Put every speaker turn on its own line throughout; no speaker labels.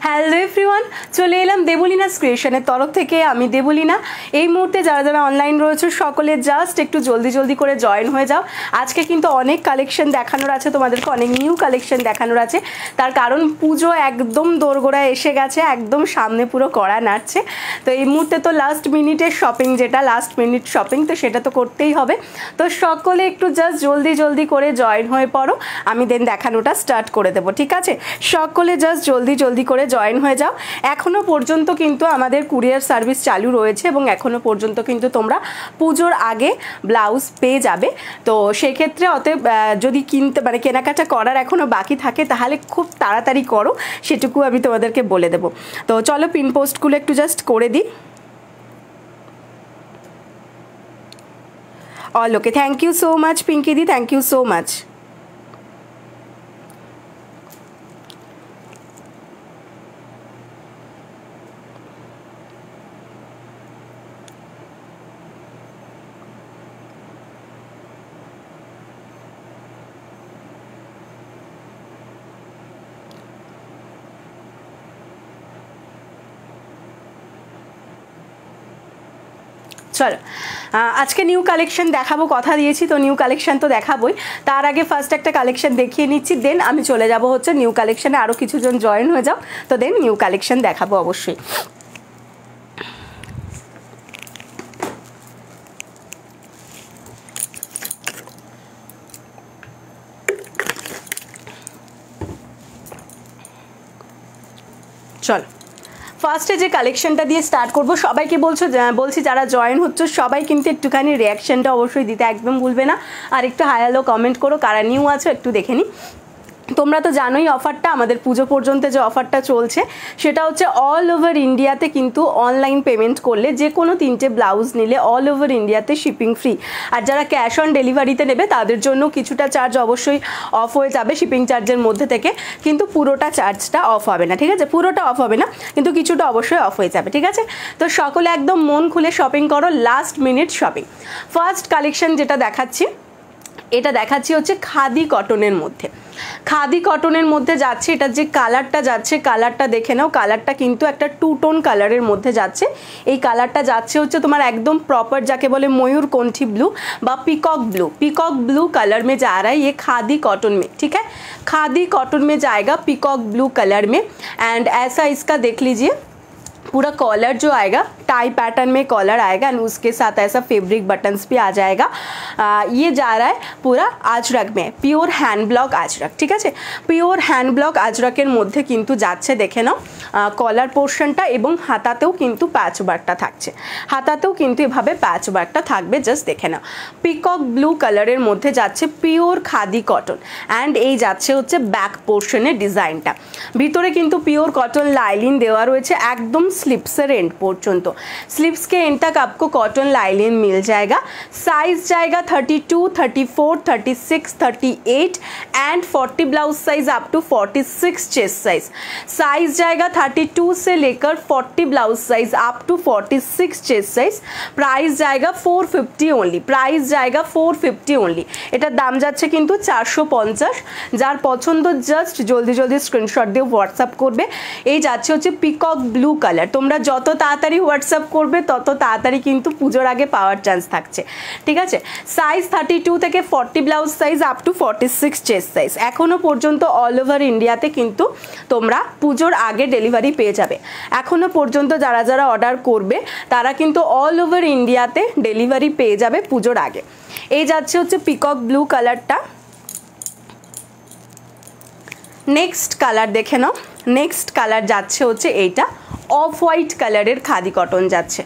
Hello everyone, চলে এলাম দেবলীনাস ক্রিয়েশনের তরফ থেকে। আমি দেবলীনা। এই মুহূর্তে যারা যারা অনলাইন রয়েছে সকলে জাস্ট একটু জলদি জলদি করে জয়েন হয়ে যাও। আজকে কিন্তু অনেক কালেকশন দেখানোর আছে, তোমাদেরকে অনেক নিউ কালেকশন দেখানোর আছে। তার কারণ পুজো একদম দোরগোড়ায় এসে গেছে, একদম সামনে পুরো কড়া নাড়ছে। তো এই মুহূর্তে তো লাস্ট মিনিটের শপিং, যেটা লাস্ট মিনিট শপিং, তো সেটা তো করতেই হবে। তো সকলে একটু জাস্ট জলদি জলদি করে জয়েন হয়ে পড়ো, আমি দেন দেখানোটা স্টার্ট করে দেবো, ঠিক আছে? সকলে জাস্ট জলদি জলদি করে জয়েন হয়ে যাও। এখনও পর্যন্ত কিন্তু আমাদের কুরিয়ার সার্ভিস চালু রয়েছে এবং এখনও পর্যন্ত কিন্তু তোমরা পুজোর আগে ব্লাউজ পেয়ে যাবে। তো সেক্ষেত্রে অতএব যদি কেনাকাটা করার এখনও বাকি থাকে তাহলে খুব তাড়াতাড়ি করো, সেটুকু আমি তোমাদেরকে বলে দেবো। তো চলো পিন পোস্টগুলো একটু জাস্ট করে দিই। All okay, thank you so much Pinky di, thank you so much. চলো আজকে নিউ কালেকশন দেখাবো, কথা দিয়েছি তো নিউ কালেকশন তো দেখাবোই। তার আগে ফার্স্ট একটা কালেকশন দেখিয়ে নিচ্ছি, দেন আমি চলে যাব হচ্ছে নিউ কালেকশনে। আরও কিছুজন জয়েন হয়ে যাও, তো দেন নিউ কালেকশন দেখাবো অবশ্যই। চলো ফার্স্টে যে কালেকশনটা দিয়ে স্টার্ট করব, সবাইকে বলছি যারা জয়েন হচ্ছে সবাই কিন্তু একটুখানি রিয়াকশনটা অবশ্যই দিতে একদম ভুলবে না। আর একটু হাই হ্যালো কমেন্ট করো, কারা নিউ আছো একটু দেখে নিই। তোমরা তো জানোই অফারটা, আমাদের পুজো পর্যন্ত যে অফারটা চলছে সেটা হচ্ছে অল ওভার ইন্ডিয়াতে কিন্তু অনলাইন পেমেন্ট করলে যে কোনো 3টে ব্লাউজ নিলে অল ওভার ইন্ডিয়াতে শিপিং ফ্রি। আর যারা ক্যাশ অন ডেলিভারিতে নেবে তাদের জন্য কিছুটা চার্জ অবশ্যই অফ হয়ে যাবে শিপিং চার্জের মধ্যে থেকে, কিন্তু পুরোটা চার্জটা অফ হবে না, ঠিক আছে? পুরোটা অফ হবে না, কিন্তু কিছুটা অবশ্যই অফ হয়ে যাবে, ঠিক আছে? তো সকলে একদম মন খুলে শপিং করো, last minute shopping. First collection যেটা দেখাচ্ছি, এটা দেখাচ্ছি হচ্ছে খাদি কটনের মধ্যে। খাদি কটনের মধ্যে যাচ্ছে, এটা যে কালারটা যাচ্ছে কালারটা দেখে নাও। কালারটা কিন্তু একটা 2 টোন কালারের মধ্যে যাচ্ছে। এই কালারটা যাচ্ছে হচ্ছে তোমার একদম प्रॉपर যাকে বলে मयूरकंठी ब्लू বা peacock blue. Peacock blue colour में जा रहा है ये खादी कॉटन में, ठीक है? खादी कॉटन में जाएगा पिकॉक ब्लू कलर में। एंड ऐसा इसका देख लीजिए, पूरा कॉलर जो आएगा टाई पैटर्न में कॉलर आएगा एंड उसके साथ ऐसा फैब्रिक बटन्स भी आ जाएगा। ये जा रहा है पूरा आजरक में, प्योर हैंड ब्लॉक आजरक, ठीक है? प्योर हैंड ब्लॉक आजरकर मध्य किन्तु जाच्छे देखे नाओ कलार पोर्शनटा एबं हातातेও किन्तु पैच वार्कटा थाकছে, हातातेও किन्तु एभाবে पैच वार्कटा थाकবে, जस्ट देखे नाओ। पिकॉक ब्लू कलरेर मध्य जाच्छे प्योर खादी कटन एंड এই যাচ্ছে হচ্ছে ব্যাক পোর্শনের ডিজাইনটা। ভিতরে কিন্তু পিওর কটন লাইলিন দেওয়া রয়েছে একদম स्लीव्सर एंड पर्यंत। स्लीव्स के एंड तक आपको कॉटन लाइलिन मिल जाएगा। साइज जाएगा 32, 34, 36, 38 and 40 blouse size up to 46 chest size. Size जाएगा 32 से लेकर 40 blouse size up to 46 chest size. Price जाएगा 450 ओनली, प्राइस जाएगा 450 ओनली। एटार दाम जाच्छे किन्तु 450। जार पछंद जस्ट जल्दी जल्दी स्क्रीनशट दिए व्हाट्सअप करबे। এই যাচ্ছে হচ্ছে পিকক ব্লু কালার। তোমরা যত তাড়াতাড়ি হোয়াটসঅ্যাপ করবে তত তাড়াতাড়ি কিন্তু পুজোর আগে পাওয়ার চান্স থাকছে, ঠিক আছে? সাইজ 32 থেকে 40 blouse size up to 46 chest size. এখনও পর্যন্ত অল ওভার ইন্ডিয়াতে কিন্তু তোমরা পুজোর আগে ডেলিভারি পেয়ে যাবে। এখনও পর্যন্ত যারা যারা অর্ডার করবে তারা কিন্তু অল ওভার ইন্ডিয়াতে ডেলিভারি পেয়ে যাবে পুজোর আগে। এই যাচ্ছে হচ্ছে পিকক ব্লু কালারটা। নেক্সট কালার দেখে নাও। নেক্সট কালার যাচ্ছে হচ্ছে এইটা of white colour khadi cotton जाच्छे।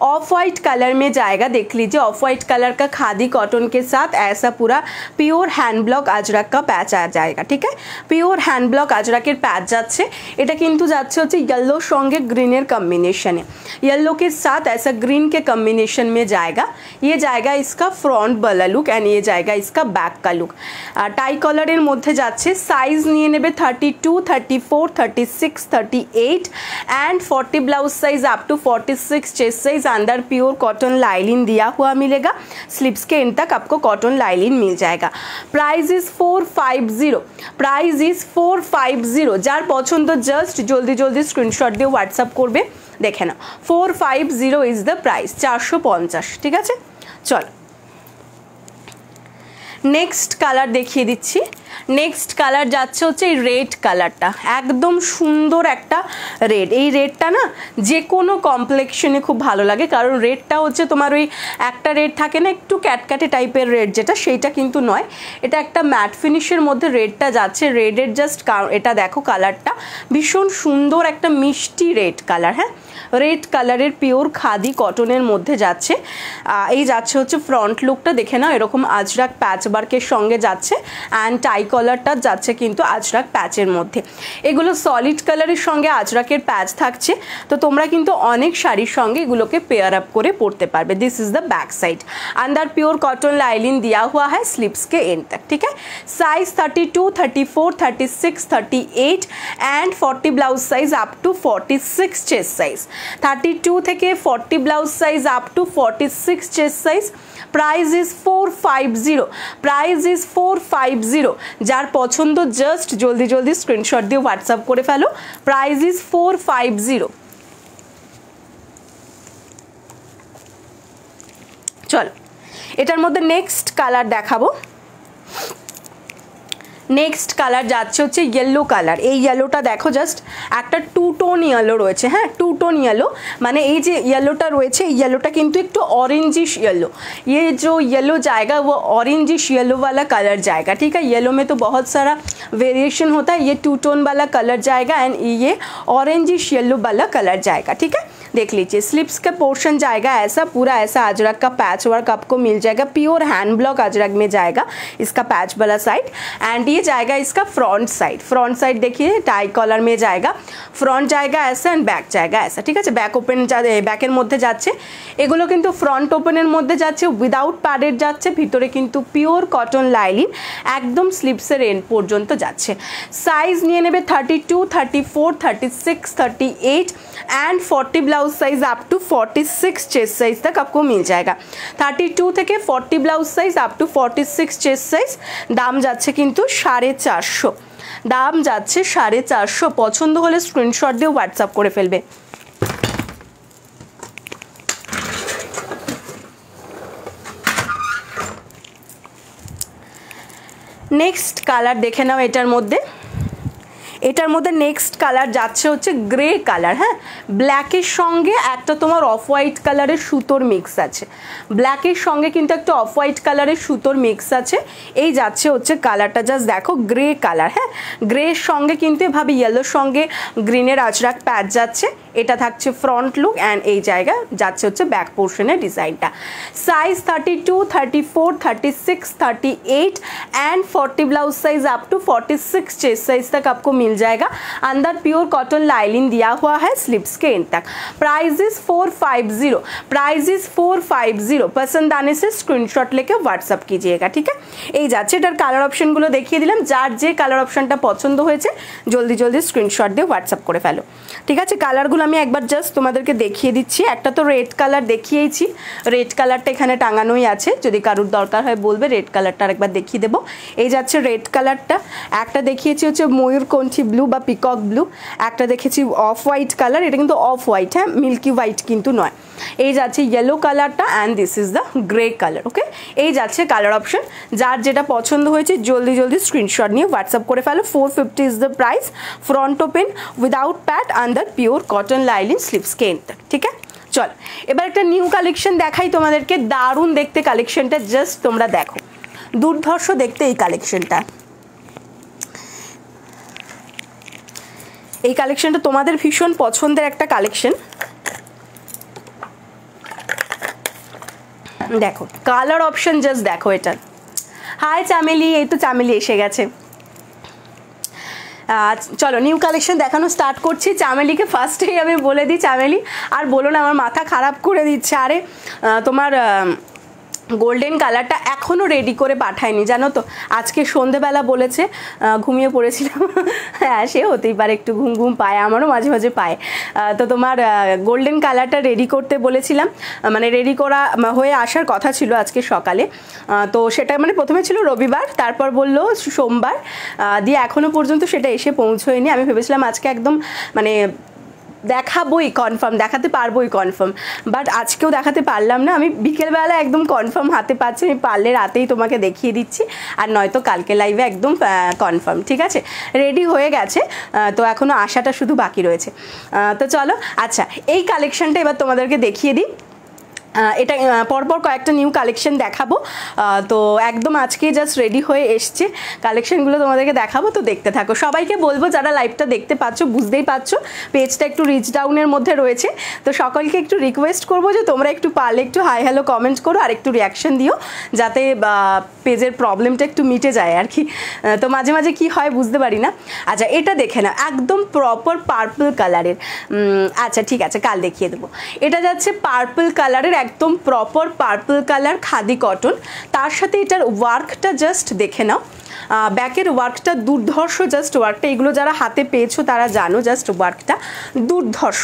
ऑफ वाइट कलर में जाएगा, देख लीजिए ऑफ वाइट कलर का खादी कॉटन के साथ ऐसा पूरा प्योर हैंड ब्लॉक अजरक का पैच आ जाएगा, ठीक है? प्योर हैंड ब्लॉक अजरकेर पैच जाच्छे। এটা কিন্তু যাচ্ছে হচ্ছে येलो সঙ্গে গ্রিনের কম্বিনেশনে, येलो के साथ ऐसा ग्रीन के कम्बिनेशन में जाएगा। ये जाएगा इसका फ्रंट वाला लुक एंड ये जाएगा इसका बैक का लुक। टाई कलर मध्य जाच्छे। साइज निये नेबे 32, 34, 36, 38 and 40 blouse size up to 46 chest size size अंदर प्योर कॉटन लाइलिन दिया हुआ मिलेगा। स्लीव्स के एंड तक आपको कॉटन लाइलिन मिल जाएगा। Price is 450, price is 450। Jar पसंद जस्ट जल्दी जल्दी स्क्रीनशट दिए व्हाट्सअप करबे। देखे ना 450 इज द प्राइस, 450। ठीक है, चलो नेक्स्ट कलर देखिए दिच्छी। नेक्स्ट कलर যাচ্ছে হচ্ছে এই রেড কালারটা, একদম সুন্দর একটা রেড। এই রেডটা না যে কোনো কমপ্লেক্সনে খুব ভালো লাগে, কারণ রেডটা হচ্ছে তোমার ওই একটা রেড থাকে না একটু ক্যাটক্যাটে টাইপের রেড, যেটা সেইটা কিন্তু নয়, এটা একটা ম্যাট ফিনিশের মধ্যে রেডটা যাচ্ছে। রেডের জাস্ট এটা দেখো কালারটা ভীষণ সুন্দর একটা মিষ্টি রেড কালার। হ্যাঁ, রেড কালারের পিওর খাদি কটনের মধ্যে যাচ্ছে। এই যাচ্ছে হচ্ছে ফ্রন্ট লুকটা দেখে নাও, এরকম আজরাক প্যাচ ওয়ার্কের সঙ্গে যাচ্ছে অ্যান্ড টাই কলারটা যাচ্ছে কিন্তু আজরাক প্যাচের মধ্যে। এগুলো সলিড কালারের সঙ্গে আজরাকের প্যাচ থাকছে, তো তোমরা কিন্তু অনেক শাড়ির সঙ্গে এগুলোকে পেয়ার আপ করে পরতে পারবে। This is the back side, अंदर प्योर कॉटन लाइनिंग दिया हुआ है स्लीव्स के एंड तक। ठीक है, size 32, 34, 36, 38 and 40 blouse size up to 46 chest size. 32 থেকে 40 blouse size up to 46 chest size. Price is 450, price is 450। যার পছন্দ জাস্ট জলদি জলদি স্ক্রিনশট দিয়ে হোয়াটসঅ্যাপ করে ফেলো। Price is 450। চলো এটার মধ্যে নেক্সট কালার দেখাবো। নেক্সট কালার যাচ্ছে হচ্ছে ইয়েলো কালার। এই ইয়েলোটা দেখো জাস্ট একটা টু টোন ইয়েলো রয়েছে। হ্যাঁ, টু টোন ইয়েলো মানে এই যে ইয়েলোটা রয়েছে, ইয়েলোটা কিন্তু একটু ऑरेंजिश येलो, ये जो येलो जाएगा वो ऑरेंजिश येलो वाला कलर जाएगा। ठीक है, येलो में तो बहुत सारा वेरिएशन होता है, ये टू टोन वाला कलर जाएगा एंड ये ऑरेंजिश येलो वाला कलर जाएगा। ठीक है, देख लीजिए स्लीव्स का पोर्शन जाएगा ऐसा, पूरा ऐसा अजरक का पैच वर्क आपको मिल जाएगा। प्योर हैंड ब्लॉक अजरक में जाएगा इसका पैच वाला साइड एंड ये जाएगा इसका फ्रंट साइड। फ्रंट साइड देखिए टाई कॉलर में जाएगा, फ्रंट जाएगा ऐसा एंड बैक जाएगा ऐसा। ठीक है, बैक ओपन बैकेर मध्य जाচ্ছে, এগুলো কিন্তু ফ্রন্ট ওপেনের মধ্যে যাচ্ছে, উইদাউট প্যাডের যাচ্ছে, ভিতরে কিন্তু পিওর কটন লাইলিন একদম স্লিভসের এন্ড পর্যন্ত যাচ্ছে। সাইজ নিয়ে নেবে 32, 34, 36, 38 and 40 blouse size up to 46 chest size तक आपको मिल जाएगा। 32 থেকে 40 blouse size up to 46 chest size. दाम যাচ্ছে কিন্তু 450, দাম যাচ্ছে 450। পছন্দ হলে স্ক্রিনশট দিয়ে হোয়াটসঅ্যাপ করে ফেলবে। নেক্সট কালার দেখে নাও। এটার মধ্যে নেক্সট কালার যাচ্ছে হচ্ছে গ্রে কালার। হ্যাঁ, ব্ল্যাকের সঙ্গে একটা তোমার অফ হোয়াইট কালারের সুতোর মিক্স আছে, ব্ল্যাকের সঙ্গে কিন্তু একটা অফ হোয়াইট কালারের সুতোর মিক্স আছে। এই যাচ্ছে হচ্ছে কালারটা জাস্ট দেখো গ্রে কালার। হ্যাঁ, গ্রের সঙ্গে কিন্তু এভাবে ইয়েলোর সঙ্গে গ্রিনের আজরাক প্যাচ যাচ্ছে। এটা থাকছে ফ্রন্ট লুক অ্যান্ড এই জায়গা যাচ্ছে হচ্ছে ব্যাক পোর্শনের ডিজাইনটা। Size 32, 34, 36, 38 and 40 blouse size up to 46 chest size तक आपको मिल जाएगा। अंदर प्योर कॉटन लाइनिंग दिया हुआ है स्लीव्स के एंड तक। Price is 450, price is 450। पसंद आने से स्क्रीनशॉट लेके व्हाट्सअप कीजिएगा। ठीक है, এই যাচ্ছে এটার কালার অপশনগুলো দেখিয়ে দিলাম। যার যে কালার অপশনটা পছন্দ হয়েছে জলদি জলদি স্ক্রিনশট দিয়ে হোয়াটসঅ্যাপ করে ফেলো। ঠিক আছে, কালারগুলো আমি একবার জাস্ট তোমাদেরকে দেখিয়ে দিচ্ছি। একটা তো রেড কালার দেখিয়েছি, রেড কালারটা এখানে টাঙানোই আছে, যদি কারুর দরকার হয় বলবে। রেড কালারটা আরেকবার দেখিয়ে দেবো। এই যাচ্ছে রেড কালারটা, একটা দেখিয়েছি হচ্ছে ময়ূরকণ্ঠী ব্লু বা পিকক ব্লু, একটা দেখেছি অফ হোয়াইট কালার, এটা কিন্তু অফ হোয়াইট, হ্যাঁ মিল্কি হোয়াইট কিন্তু নয়। এই যাচ্ছে ইয়েলো কালারটা and this is the grey colour. Okay, এই যাচ্ছে কালার অপশন। যার যেটা পছন্দ হয়েছে জলদি জলদি স্ক্রিনশট নিয়ে হোয়াটসঅ্যাপ করে ফেলো। 450 is the price, front open without pad under pure cotton lining sleeves के एंड तक। ठीक है, চল এবার একটা নিউ কালেকশন দেখাই তোমাদেরকে। দারুণ দেখতে কালেকশনটা, জাস্ট তোমরা দেখো, দুর্ধর্ষ দেখতে এই কালেকশনটা। এই কালেকশনটা তোমাদের ভীষণ পছন্দের একটা কালেকশন। দেখো কালার অপশন জাস্ট দেখো এটার। হাই চামেলি, এই তো চামেলি এসে গেছে। চলো নিউ কালেকশন দেখানো স্টার্ট করছি। চামেলিকে ফার্স্টেই আমি বলে দিই, চামেলি আর বলো না, আমার মাথা খারাপ করে দিচ্ছে। আরে তোমার গোল্ডেন কালারটা এখনও রেডি করে পাঠায়নি জানো তো, আজকে সন্ধেবেলা বলেছে, ঘুমিয়ে পড়েছিলাম। হ্যাঁ সে হতেই পারে, একটু ঘুম ঘুম পায়, আমারও মাঝে মাঝে পায়। তো তোমার গোল্ডেন কালারটা রেডি করতে বলেছিলাম, মানে রেডি করা হয়ে আসার কথা ছিল আজকে সকালে। তো সেটা মানে প্রথমে ছিল রবিবার, তারপর বললো সোমবার, দিয়ে এখনও পর্যন্ত সেটা এসে পৌঁছয়নি। আমি ভেবেছিলাম আজকে একদম মানে দেখাবোই কনফার্ম, দেখাতে পারবোই কনফার্ম, বাট আজকেও দেখাতে পারলাম না। আমি বিকেলবেলা একদম কনফার্ম হাতে পাচ্ছি, আমি পারলে রাতেই তোমাকে দেখিয়ে দিচ্ছি, আর নয়তো কালকে লাইভে একদম কনফার্ম। ঠিক আছে, রেডি হয়ে গেছে, তো এখনও আসাটা শুধু বাকি রয়েছে। তো চলো, আচ্ছা এই কালেকশনটা এবার তোমাদেরকে দেখিয়ে দিই। এটা পরপর কয়েকটা নিউ কালেকশন দেখাবো, তো একদম আজকে জাস্ট রেডি হয়ে এসছে, কালেকশনগুলো তোমাদেরকে দেখাবো, তো দেখতে থাকো। সবাইকে বলবো যারা লাইভটা দেখতে পাচ্ছ, বুঝতেই পারছো পেজটা একটু রিচ ডাউনের মধ্যে রয়েছে, তো সকলকে একটু রিকোয়েস্ট করবো যে তোমরা একটু পারলে একটু হাই হ্যালো কমেন্ট করো আর একটু রিয়াকশন দিও, যাতে পেজের প্রবলেমটা একটু মিটে যায় আর কি। তো মাঝে মাঝে কি হয় বুঝতে পারি না। আচ্ছা এটা দেখে না, একদম প্রপার পার্পল কালারের, আচ্ছা ঠিক আছে কাল দেখিয়ে দেবো। এটা যাচ্ছে পার্পল কালারের, একদম proper purple colour khadi cotton, তার সাথে এটার ওয়ার্কটা জাস্ট দেখে নাও, ব্যাকের ওয়ার্কটা দুর্ধর্ষ, জাস্ট ওয়ার্কটা এগুলো যারা হাতে পেয়েছো তারা জানো, জাস্ট ওয়ার্কটা দুর্ধর্ষ,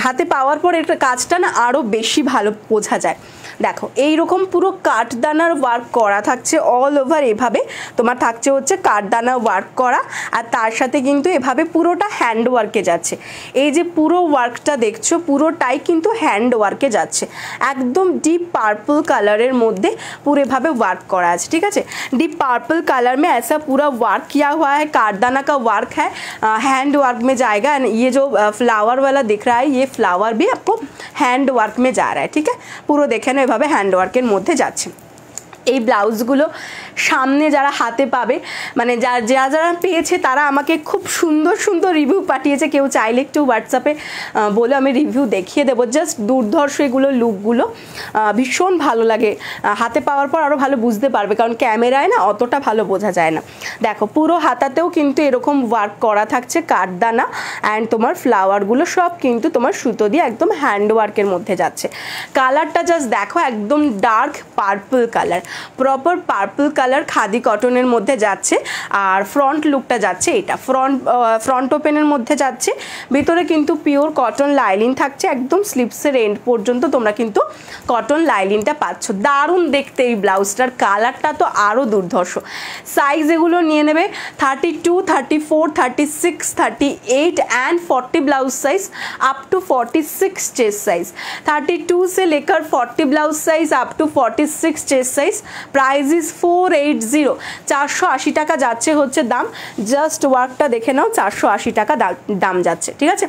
হাতে পাওয়ার পর এটা কাজটা না আরও বেশি ভালো বোঝা যায়। দেখো এইরকম পুরো কাঠদানার ওয়ার্ক করা থাকছে অল ওভার, এভাবে তোমার থাকছে হচ্ছে কাঠদানা ওয়ার্ক করা, আর তার সাথে কিন্তু এভাবে পুরোটা হ্যান্ড ওয়ার্কে যাচ্ছে। এই যে পুরো ওয়ার্কটা দেখছো পুরোটাই কিন্তু হ্যান্ড ওয়ার্কে যাচ্ছে, একদম ডিপ পার্পল কালারের মধ্যে পুরো এভাবে ওয়ার্ক করা আছে। ঠিক আছে, डीप पर्पल कलर में ऐसा पूरा वर्क किया हुआ है, कारदाना का वर्क है, हैंड वर्क में जाएगा। एंड ये जो फ्लावर वाला दिख रहा है ये फ्लावर भी आपको हैंड वर्क में जा रहा है। ठीक है, পুরো দেখে নাও এভাবে হ্যান্ড ওয়ার্কের মধ্যে যাচ্ছে। এই ব্লাউজগুলো সামনে যারা হাতে পাবে, মানে যারা পেয়েছে তারা আমাকে খুব সুন্দর সুন্দর রিভিউ পাঠিয়েছে, কেউ চাইলে একটু হোয়াটসঅ্যাপে বলে আমি রিভিউ দেখিয়ে দেবো। জাস্ট দুর্ধর্ষ এগুলো লুকগুলো ভীষণ ভালো লাগে, হাতে পাওয়ার পর আরও ভালো বুঝতে পারবে, কারণ ক্যামেরায় না অতটা ভালো বোঝা যায় না। দেখো পুরো হাতাতেও কিন্তু এরকম ওয়ার্ক করা থাকছে, কাঠদানা অ্যান্ড তোমার ফ্লাওয়ারগুলো সব কিন্তু তোমার সুতো দিয়ে একদম হ্যান্ড ওয়ার্কের মধ্যে যাচ্ছে। কালারটা জাস্ট দেখো, একদম dark purple colour, proper purple colour khadi কটনের মধ্যে যাচ্ছে। আর ফ্রন্ট লুকটা যাচ্ছে এটা ফ্রন্ট ওপেনের মধ্যে যাচ্ছে, ভিতরে কিন্তু পিওর কটন লাইলিন থাকছে, একদম স্লিপসের এন্ড পর্যন্ত তোমরা কিন্তু কটন লাইলিনটা পাচ্ছ। দারুণ দেখতে এই ব্লাউজটার, কালারটা তো আরও দুর্ধর্ষ। সাইজ এগুলো নিয়ে নেবে 32, 34, 36, 38 and 40 blouse size up to 46 chest size, 32 से लेकर 40 blouse size up to 46 chest size. Price is 480, 480 টাকা যাচ্ছে হচ্ছে দাম। জাস্ট ওয়ার্কটা দেখে নাও, 480 টাকা দাম যাচ্ছে। ঠিক আছে,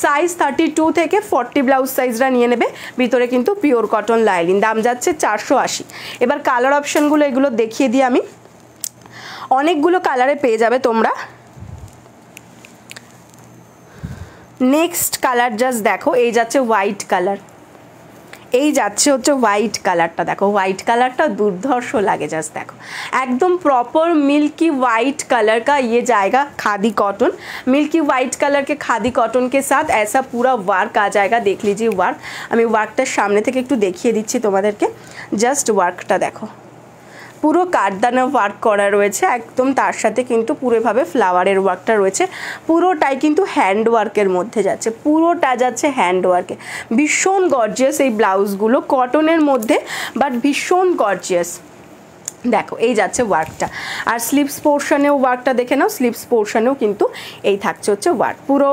সাইজ 32 থেকে 40 ব্লাউজ সাইজরা নিয়ে নেবে, ভিতরে কিন্তু পিওর কটন লাইলিন, দাম যাচ্ছে 480। এবার কালার অপশনগুলো এগুলো দেখিয়ে দিই আমি, অনেকগুলো কালারে পেয়ে যাবে তোমরা। নেক্সট কালার জাস্ট দেখো, এই যাচ্ছে হোয়াইট কালার, এই যাচ্ছে হচ্ছে হোয়াইট কালারটা, দেখো হোয়াইट कलरটা दुर्धर्ष লাগে, জাস্ট দেখো একদম प्रॉपर मिल्की वाइट कलर का ये जाएगा khadi cotton, milky white colour के खादी कॉटन के साथ ऐसा पूरा वर्क आ जाएगा। देख लीजिए वर्क, আমি ওয়ার্কটার সামনে থেকে একটু দেখিয়ে দিচ্ছি তোমাদেরকে, জাস্ট ওয়ার্কটা দেখো, পুরো কাঠদানা ওয়ার্ক করা রয়েছে একদম, তার সাথে কিন্তু পুরোভাবে ফ্লাওয়ারের ওয়ার্কটা রয়েছে, পুরোটাই কিন্তু হ্যান্ড ওয়ার্কের মধ্যে যাচ্ছে, পুরোটা যাচ্ছে হ্যান্ড ওয়ার্কে। ভীষণ গর্জিয়াস এই ব্লাউজগুলো, কটনের মধ্যে বাট ভীষণ গর্জিয়াস। দেখো এই যাচ্ছে ওয়ার্কটা, আর স্লিভস পোর্শনেও ওয়ার্কটা দেখে নাও, স্লিভস পোর্শনেও কিন্তু এই থাকছে হচ্ছে ওয়ার্ক, পুরো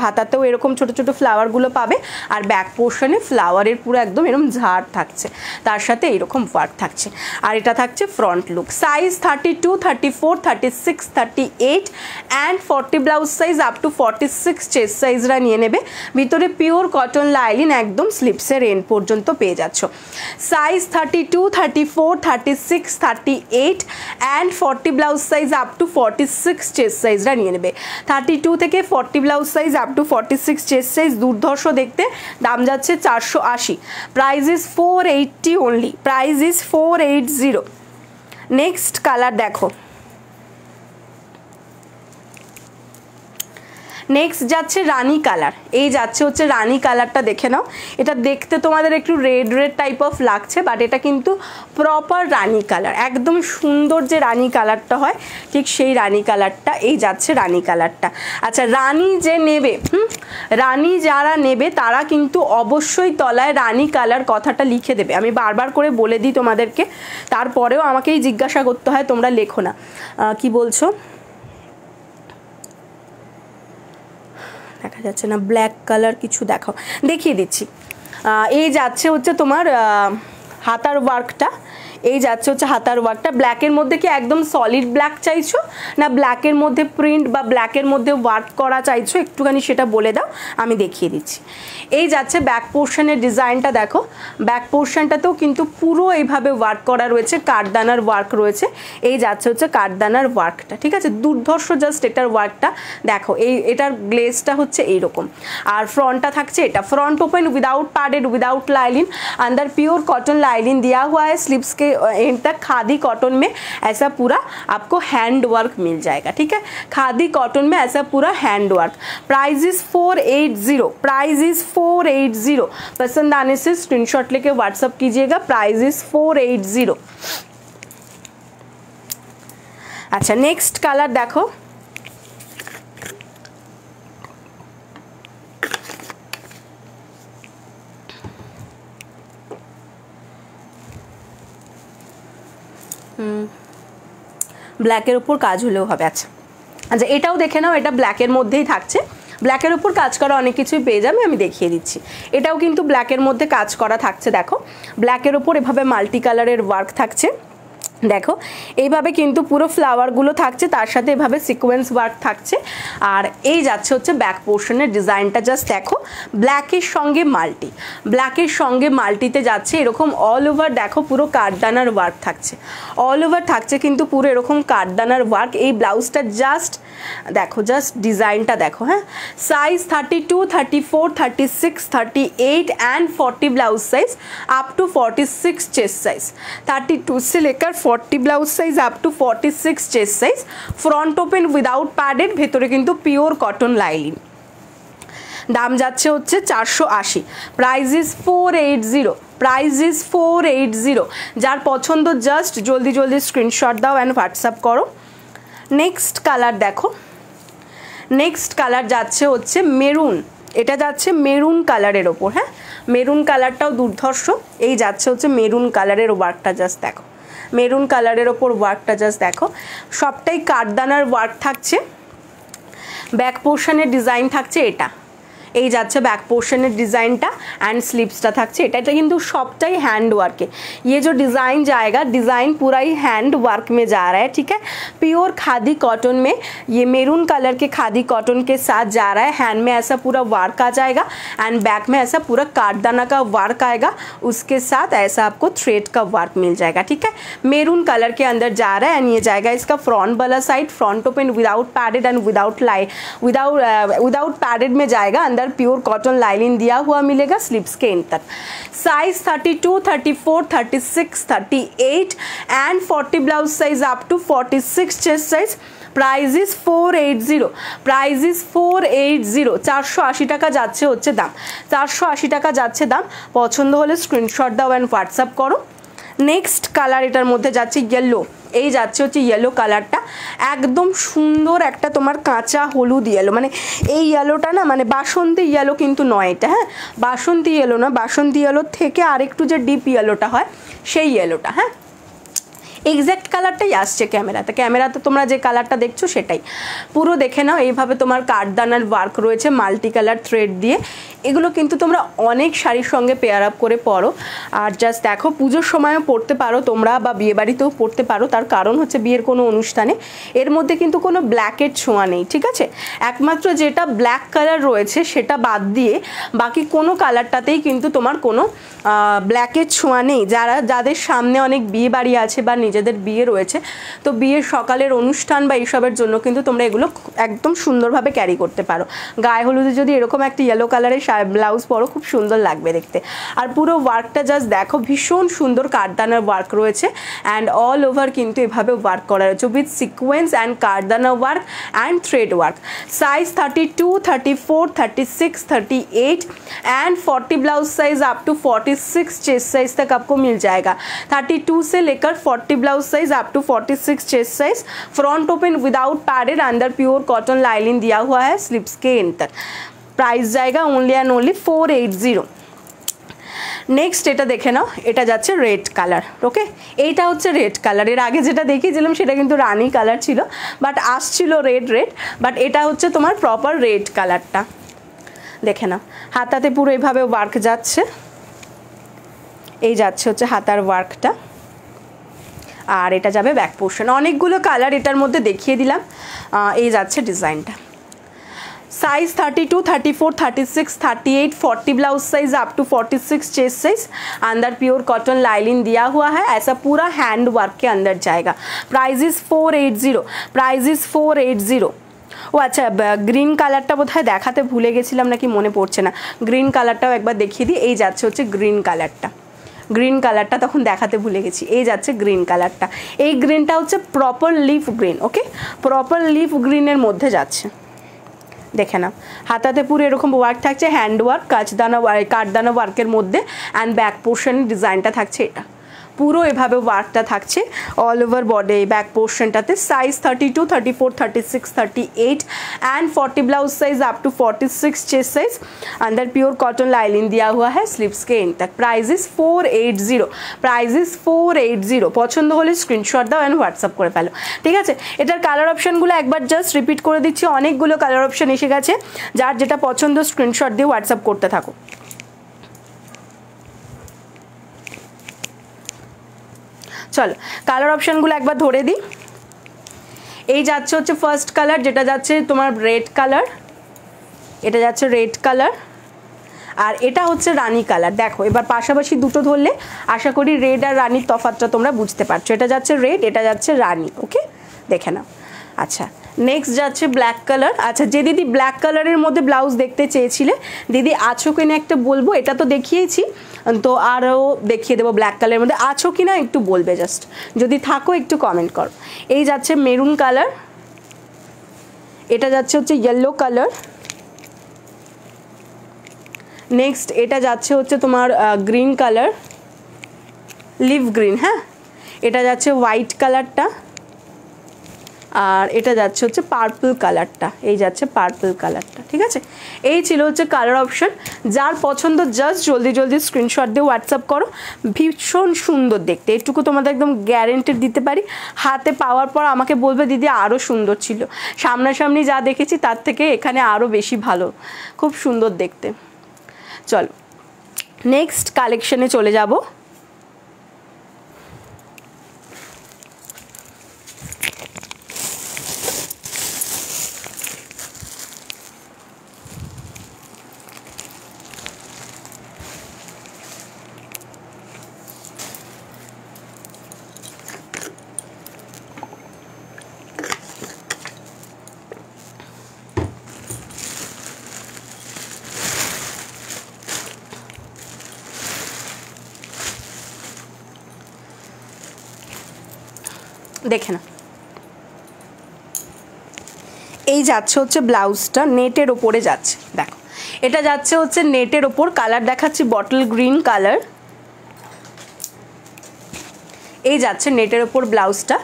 হাতাতেও এরকম ছোট ছোট ফ্লাওয়ারগুলো পাবে, আর ব্যাক পোর্শনে ফ্লাওয়ারের পুরো একদম এরকম ঝাড় থাকছে, তার সাথে এইরকম ওয়ার্ক থাকছে। আর এটা থাকছে front look. Size 32, 34, 36, 38 and 40 blouse size up to 46 chest সাইজরা নিয়ে নেবে, ভিতরে পিওর কটন লাইলিন একদম স্লিপসের এন্ড পর্যন্ত পেয়ে যাচ্ছ। Size 32, 34, 36, 38 and 40 blouse size up to 46 chest সাইজরা নিয়ে নেবে, 32 থেকে 40 blouse size up to 46 chest size, দুর্ধর্ষ দেখতে, দাম যাচ্ছে 480। Price is 480 only, price is 480। Next colour দেখো, নেক্সট যাচ্ছে রানী কালার, এই যাচ্ছে হচ্ছে রানী কালারটা, দেখে নাও। এটা দেখতে তোমাদের একটু রেড রেড টাইপ অফ লাগছে, বাট এটা কিন্তু প্রপার রানী কালার, একদম সুন্দর যে রানী কালারটা হয় ঠিক সেই রানী কালারটা, এই যাচ্ছে রানী কালারটা। আচ্ছা, রানী যে নেবে, রানী যারা নেবে তারা কিন্তু অবশ্যই তলায় রানী কালার কথাটা লিখে দেবে। আমি বারবার করে বলে দিই তোমাদেরকে, তারপরেও আমাকেই জিজ্ঞাসা করতে হয়, তোমরা লেখো না। কি বলছো? দেখা যাচ্ছে না, ব্ল্যাক কালার কিছু দেখাও, দেখিয়ে দিচ্ছি। এই যাচ্ছে হচ্ছে তোমার হাতার ওয়ার্কটা, এই যাচ্ছে হচ্ছে হাতার ওয়ার্কটা। ব্ল্যাকের মধ্যে কি একদম সলিড ব্ল্যাক চাইছো, না ব্ল্যাকের মধ্যে প্রিন্ট বা ব্ল্যাকের মধ্যে ওয়ার্ক করা চাইছো, একটুখানি সেটা বলে দাও, আমি দেখিয়ে দিচ্ছি। এই যাচ্ছে ব্যাক পোর্শনের ডিজাইনটা, দেখো ব্যাক পোর্শনটাতেও কিন্তু পুরো এইভাবে ওয়ার্ক করা রয়েছে, কাঠদানার ওয়ার্ক রয়েছে। এই যাচ্ছে হচ্ছে কাঠদানার ওয়ার্কটা, ঠিক আছে, দুর্ধর্ষ জাস্ট এটার ওয়ার্কটা দেখো। এটার গ্লেজটা হচ্ছে এইরকম, আর ফ্রন্টটা থাকছে এটা, front open without padded without lining, अंदर प्योर कॉटन लाइनिंग दिया हुआ है, स्लीव्स के एंड तक खादी कॉटन में ऐसा पूरा आपको हैंड वर्क मिल जाएगा, ठीक है, खादी कॉटन में ऐसा पूरा hand work. Price is 480, price is 480। पसंद आने से स्क्रीनशॉट लेके व्हाट्सअप कीजिएगा, प्राइस इज 480। अच्छा, नेक्स्ट कलर देखो, ব্ল্যাকের উপর কাজ হলেও হবে। আচ্ছা আচ্ছা, এটাও দেখে নাও, এটা ব্ল্যাকের মধ্যেই থাকছে, ব্ল্যাকের উপর কাজ করা অনেক কিছুই পেয়ে যাবে, আমি দেখিয়ে দিচ্ছি। এটাও কিন্তু ব্ল্যাকের মধ্যে কাজ করা থাকছে, দেখো ব্ল্যাকের উপর এভাবে মাল্টি কালারের ওয়ার্ক থাকছে, দেখো এইভাবে কিন্তু পুরো ফ্লাওয়ারগুলো থাকছে, তার সাথে এভাবে সিকোয়েন্স ওয়ার্ক থাকছে। আর এই যাচ্ছে হচ্ছে ব্যাক পোর্শনের ডিজাইনটা, জাস্ট দেখো ব্ল্যাকের সঙ্গে মাল্টি, ব্ল্যাকের সঙ্গে মাল্টিতে যাচ্ছে এরকম অল ওভার, দেখো পুরো কাঠদানার ওয়ার্ক থাকছে, অল ওভার থাকছে কিন্তু পুরো এরকম কাঠদানার ওয়ার্ক। এই ব্লাউজটা জাস্ট দেখো, জাস্ট ডিজাইনটা দেখো, হ্যাঁ, size 32, 34, 36, 38 and 40 blouse size up to 46 chest size, 32 से लेकर 40 blouse size up to 46 chest size, front open without padded, ভেতরে কিন্তু পিওর কটন লাইনিং। দাম যাচ্ছে হচ্ছে 480, প্রাইস ইজ 480, প্রাইস ইজ 480। যার পছন্দ জাস্ট জলদি জলদি স্ক্রিনশট দাও অ্যান্ড হোয়াটসঅ্যাপ করো। নেক্সট কালার দেখো, নেক্সট কালার যাচ্ছে হচ্ছে মেরুন, এটা যাচ্ছে মেরুন কালারের ওপর, হ্যাঁ মেরুন কালারটাও দুর্ধর্ষ। এই যাচ্ছে হচ্ছে মেরুন কালারের ওয়ার্কটা, জাস্ট দেখো মেরুন কালারের ওপর ওয়ার্কটা, জাস্ট দেখো সবটাই কাঠদানার ওয়ার্ক থাকছে। ব্যাক পোর্শনের ডিজাইন থাকছে এটা, এই যাচ্ছে बैक पोर्शन डिज़ाइनটা एंड स्लीव्सটা থাকছে এটা, এটা কিন্তু সবটাই हैंड वर्क है। ये जो डिज़ाइन जाएगा, डिज़ाइन पूरा ही हैंड वर्क में जा रहा है, ठीक है, प्योर खादी कॉटन में, ये मेरून कलर के खादी कॉटन के साथ जा रहा है। हैंड में ऐसा पूरा वर्क आ जाएगा एंड बैक में ऐसा पूरा काठदाना का वर्क आएगा, उसके साथ ऐसा आपको थ्रेड का वर्क मिल जाएगा, ठीक है, मेरून कलर के अंदर जा रहा है। एंड ये जाएगा इसका फ्रंट वाला side, front open without padded and without padded में जाएगा, अंदर प्योर कॉटन लाइनिंग दिया हुआ मिलेगा स्लीव्स के एंड तक। Size 32, 34, 36, 38 and 40 blouse size up to 46 chest size. Price is 480, price is 480, 480 টাকা যাচ্ছে হচ্ছে দাম, 480 টাকা যাচ্ছে দাম। পছন্দ হলে স্ক্রিনশট দাও এন্ড হোয়াটসঅ্যাপ করো। নেক্সট কালার এটার মধ্যে যাচ্ছে ইয়েলো, এই যাচ্ছে হচ্ছে ইয়েলো কালারটা, একদম সুন্দর একটা তোমার কাঁচা হলুদ ইয়েলো, মানে এই ইয়েলোটা না মানে বাসন্তী ইয়েলো কিন্তু নয় এটা, হ্যাঁ বাসন্তী ইয়েলো না, বাসন্তী ইয়েলোর থেকে আরেকটু যে ডিপ ইয়েলোটা হয় সেই ইয়েলোটা, হ্যাঁ এক্স্যাক্ট কালারটাই আসছে ক্যামেরাতে, ক্যামেরাতে তোমরা যে কালারটা দেখছো সেটাই। পুরো দেখে নাও, এইভাবে তোমার কাঠদানার ওয়ার্ক রয়েছে মাল্টি কালার থ্রেড দিয়ে, এগুলো কিন্তু তোমরা অনেক শাড়ির সঙ্গে পেয়ার আপ করে পরো। আর জাস্ট দেখো পুজোর সময়ও পরতে পারো তোমরা, বা বিয়েবাড়িতেও পরতে পারো, তার কারণ হচ্ছে বিয়ের কোনো অনুষ্ঠানে এর মধ্যে কিন্তু কোনো ব্ল্যাকের ছোঁয়া নেই, ঠিক আছে, একমাত্র যেটা ব্ল্যাক কালার রয়েছে সেটা বাদ দিয়ে বাকি কোনো কালারটাতেই কিন্তু তোমার কোনো ব্ল্যাকের ছোঁয়া নেই। যাদের সামনে অনেক বিয়ে বাড়ি আছে বা নিজেদের যাদের বিয়ে রয়েছে, তো বিয়ের সকালের অনুষ্ঠান বা এইসবের জন্য কিন্তু তোমরা এগুলো একদম সুন্দরভাবে ক্যারি করতে পারো। গায়ে হলুদে যদি এরকম একটা ইয়েলো কালারের ব্লাউজ পরো খুব সুন্দর লাগবে দেখতে। আর পুরো ওয়ার্কটা জাস্ট দেখো, ভীষণ সুন্দর কারদানার ওয়ার্ক রয়েছে অ্যান্ড অল ওভার কিন্তু এভাবে ওয়ার্ক করা রয়েছে উইথ সিকোয়েন্স অ্যান্ড কারদানা work and thread work. Size 32, 34, 36, 38 and 40 blouse size up to 46 chest size तक आपको मिल जाएगा। 32 से लेकर 40 blouse size up to 46 chest size. Front open without padded, अंदर प्योर कॉटन लाइनिंग दिया हुआ है स्लीव्स के एंड तक। प्राइस जाएगा ओनली एंड ओनली 480। नेक्स्ट এটা দেখে নাও, এটা যাচ্ছে রেড কালার। ওকে, এইটা হচ্ছে রেড কালার। এর আগে যেটা দেখিয়েছিলাম সেটা কিন্তু রানি কালার ছিল, বাট আসছিল রেড রেড, বাট এটা হচ্ছে তোমার প্রপার রেড কালারটা। দেখে নাও, হাতাতে পুরো এইভাবে ওয়ার্ক যাচ্ছে, এই যাচ্ছে হচ্ছে হাতার ওয়ার্কটা, আর এটা যাবে ব্যাক পোর্শন। অনেকগুলো কালার এটার মধ্যে দেখিয়ে দিলাম। এই যাচ্ছে ডিজাইনটা। Size 32, 34, 36, 38, 40 blouse size up to 46 chest size. अंदर प्योर कॉटन लाइनिंग दिया हुआ है, ऐसा पूरा हैंड वर्क के अंदर जाएगा। Price is 480। Price is 480। ও আচ্ছা, গ্রিন কালারটা বোধহয় দেখাতে ভুলে গেছিলাম নাকি মনে পড়ছে না। গ্রিন কালারটাও একবার দেখিয়ে দিই। এই যাচ্ছে হচ্ছে গ্রিন কালারটা। গ্রিন কালারটা তখন দেখাতে ভুলে গেছি। এই যাচ্ছে গ্রিন কালারটা। এই গ্রিনটা হচ্ছে প্রপার লিফ গ্রিন। ওকে, প্রপার লিফ গ্রিনের মধ্যে যাচ্ছে। দেখে না, হাতাতে পুরো এরকম ওয়ার্ক থাকছে, হ্যান্ড ওয়ার্ক, কাঠদানা ওয়ার্কের মধ্যে, অ্যান্ড ব্যাক পোর্শনের ডিজাইনটা থাকছে এটা। পুরো এভাবে ওয়ার্কটা থাকছে অল ওভার বডি ব্যাক পোর্শনটাতে। Size 32, 34, 36, 38 and 40 blouse size up to 46 chest size. अंदर प्योर कॉटन लाइनिंग दिया हुआ है स्लीव्स के एंड तक। Price is 480। Price is 480। পছন্দ হলে স্ক্রিনশট দাও এন্ড হোয়াটসঅ্যাপ করে ফেলো, ঠিক আছে। এটার কালার অপশনগুলো একবার জাস্ট রিপিট করে দিচ্ছি। অনেকগুলো কালার অপশন এসে গেছে, যার যেটা পছন্দ স্ক্রিনশট দিয়ে হোয়াটসঅ্যাপ করতে থাকো। চলো কালার অপশনগুলো একবার ধরে দিই। এই যাচ্ছে হচ্ছে ফার্স্ট কালার, যেটা যাচ্ছে তোমার রেড কালার। এটা যাচ্ছে রেড কালার, আর এটা হচ্ছে রানী কালার। দেখো এবার পাশাপাশি দুটো ধরলে আশা করি রেড আর রানীর তফাৎটা তোমরা বুঝতে পারছো। এটা যাচ্ছে রেড, এটা যাচ্ছে রানী। ওকে, দেখে নাও। আচ্ছা, নেক্সট যাচ্ছে ব্ল্যাক কালার। আচ্ছা, যে দিদি ব্ল্যাক কালারের মধ্যে ব্লাউজ দেখতে চেয়েছিলে, দিদি আছো কিনা একটা বলবো। এটা তো দেখিয়েছি, তো আরও দেখিয়ে দেবো ব্ল্যাক কালারের মধ্যে। আছো কিনা একটু বলবে, জাস্ট যদি থাকো একটু কমেন্ট করো। এই যাচ্ছে মেরুন কালার, এটা যাচ্ছে হচ্ছে ইয়েলো কালার। নেক্সট এটা যাচ্ছে হচ্ছে তোমার গ্রিন কালার, লিভ গ্রিন। হ্যাঁ, এটা যাচ্ছে হোয়াইট কালারটা, আর এটা যাচ্ছে হচ্ছে পার্পল কালারটা। এই যাচ্ছে পার্পল কালারটা, ঠিক আছে। এই ছিল হচ্ছে কালার অপশন। যার পছন্দ জাস্ট জলদি জলদি স্ক্রিনশট দিয়ে হোয়াটসঅ্যাপ করো। ভীষণ সুন্দর দেখতে, এটুকু তোমাদের একদম গ্যারেন্টি দিতে পারি। হাতে পাওয়ার পর আমাকে বলবে দিদি আরও সুন্দর ছিল, সামনাসামনি যা দেখেছি তার থেকে এখানে আরও বেশি ভালো, খুব সুন্দর দেখতে। চলো নেক্সট কালেকশনে চলে যাব। দেখে না, এই যাচ্ছে হচ্ছে ব্লাউজটা নেটের ওপরে যাচ্ছে। দেখো এটা যাচ্ছে হচ্ছে নেটের ওপর। কালার দেখাচ্ছি বটল গ্রিন কালার। এই যাচ্ছে নেটের ওপর ব্লাউজটা,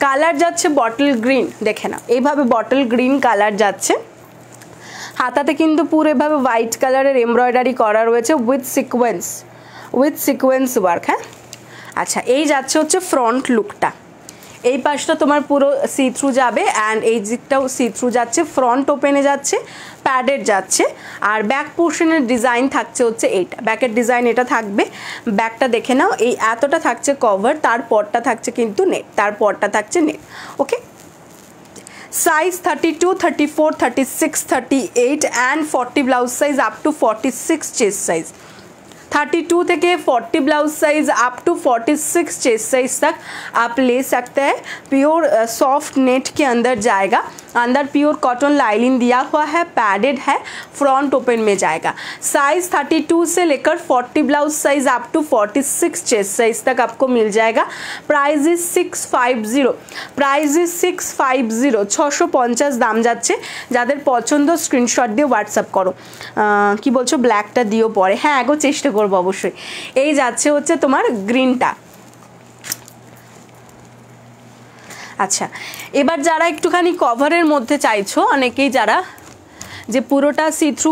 কালার যাচ্ছে বটল গ্রিন। দেখে না, এইভাবে বটল গ্রিন কালার যাচ্ছে। হাতাতে কিন্তু পুরো এভাবে হোয়াইট কালারের এমব্রয়ডারি করা রয়েছে উইথ সিকোয়েন্স ওয়ার্ক। হ্যাঁ, আচ্ছা, এই যাচ্ছে হচ্ছে ফ্রন্ট লুকটা। এই পাশটা তোমার পুরো সি থ্রু যাবে, অ্যান্ড এই দিকটাও সি থ্রু যাচ্ছে। ফ্রন্ট ওপেনে যাচ্ছে, প্যাডেড যাচ্ছে, আর ব্যাক পোর্শনের ডিজাইন থাকছে হচ্ছে এইটা। ব্যাকের ডিজাইন এটা থাকবে। ব্যাকটা দেখে নাও, এই এতটা থাকছে কভার, তারপরটা থাকছে কিন্তু নেট, তারপরটা থাকছে net. Okay, size 32, 34, 36, 38 and 40 blouse size up to 46 chest size. 32 থেকে 40 blouse size up to 46 chest size तक आप ले सकते हैं। प्योर सॉफ्ट नेट के अंदर जाएगा, अंदर प्योर कॉटन लाइनिंग दिया हुआ है, पैडेड है, फ्रंट ओपन में जाएगा। साइज 32 से लेकर 40 blouse size up to 46 chest size तक आपको मिल जाएगा। प्राइस इज 650, प्राइस इज 650, 650 দাম যাচ্ছে। যাদের পছন্দ স্ক্রিনশট দিয়ে হোয়াটসঅ্যাপ করো। কি বলছো ব্ল্যাকটা দিও পরে? হ্যাঁ গো চেষ্টা করবো অবশ্যই। এই যাচ্ছে হচ্ছে তোমার গ্রিনটা। আচ্ছা এবার যারা একটুখানি কভারের মধ্যে চাইছো, অনেকেই যারা যে পুরোটা সি থ্রু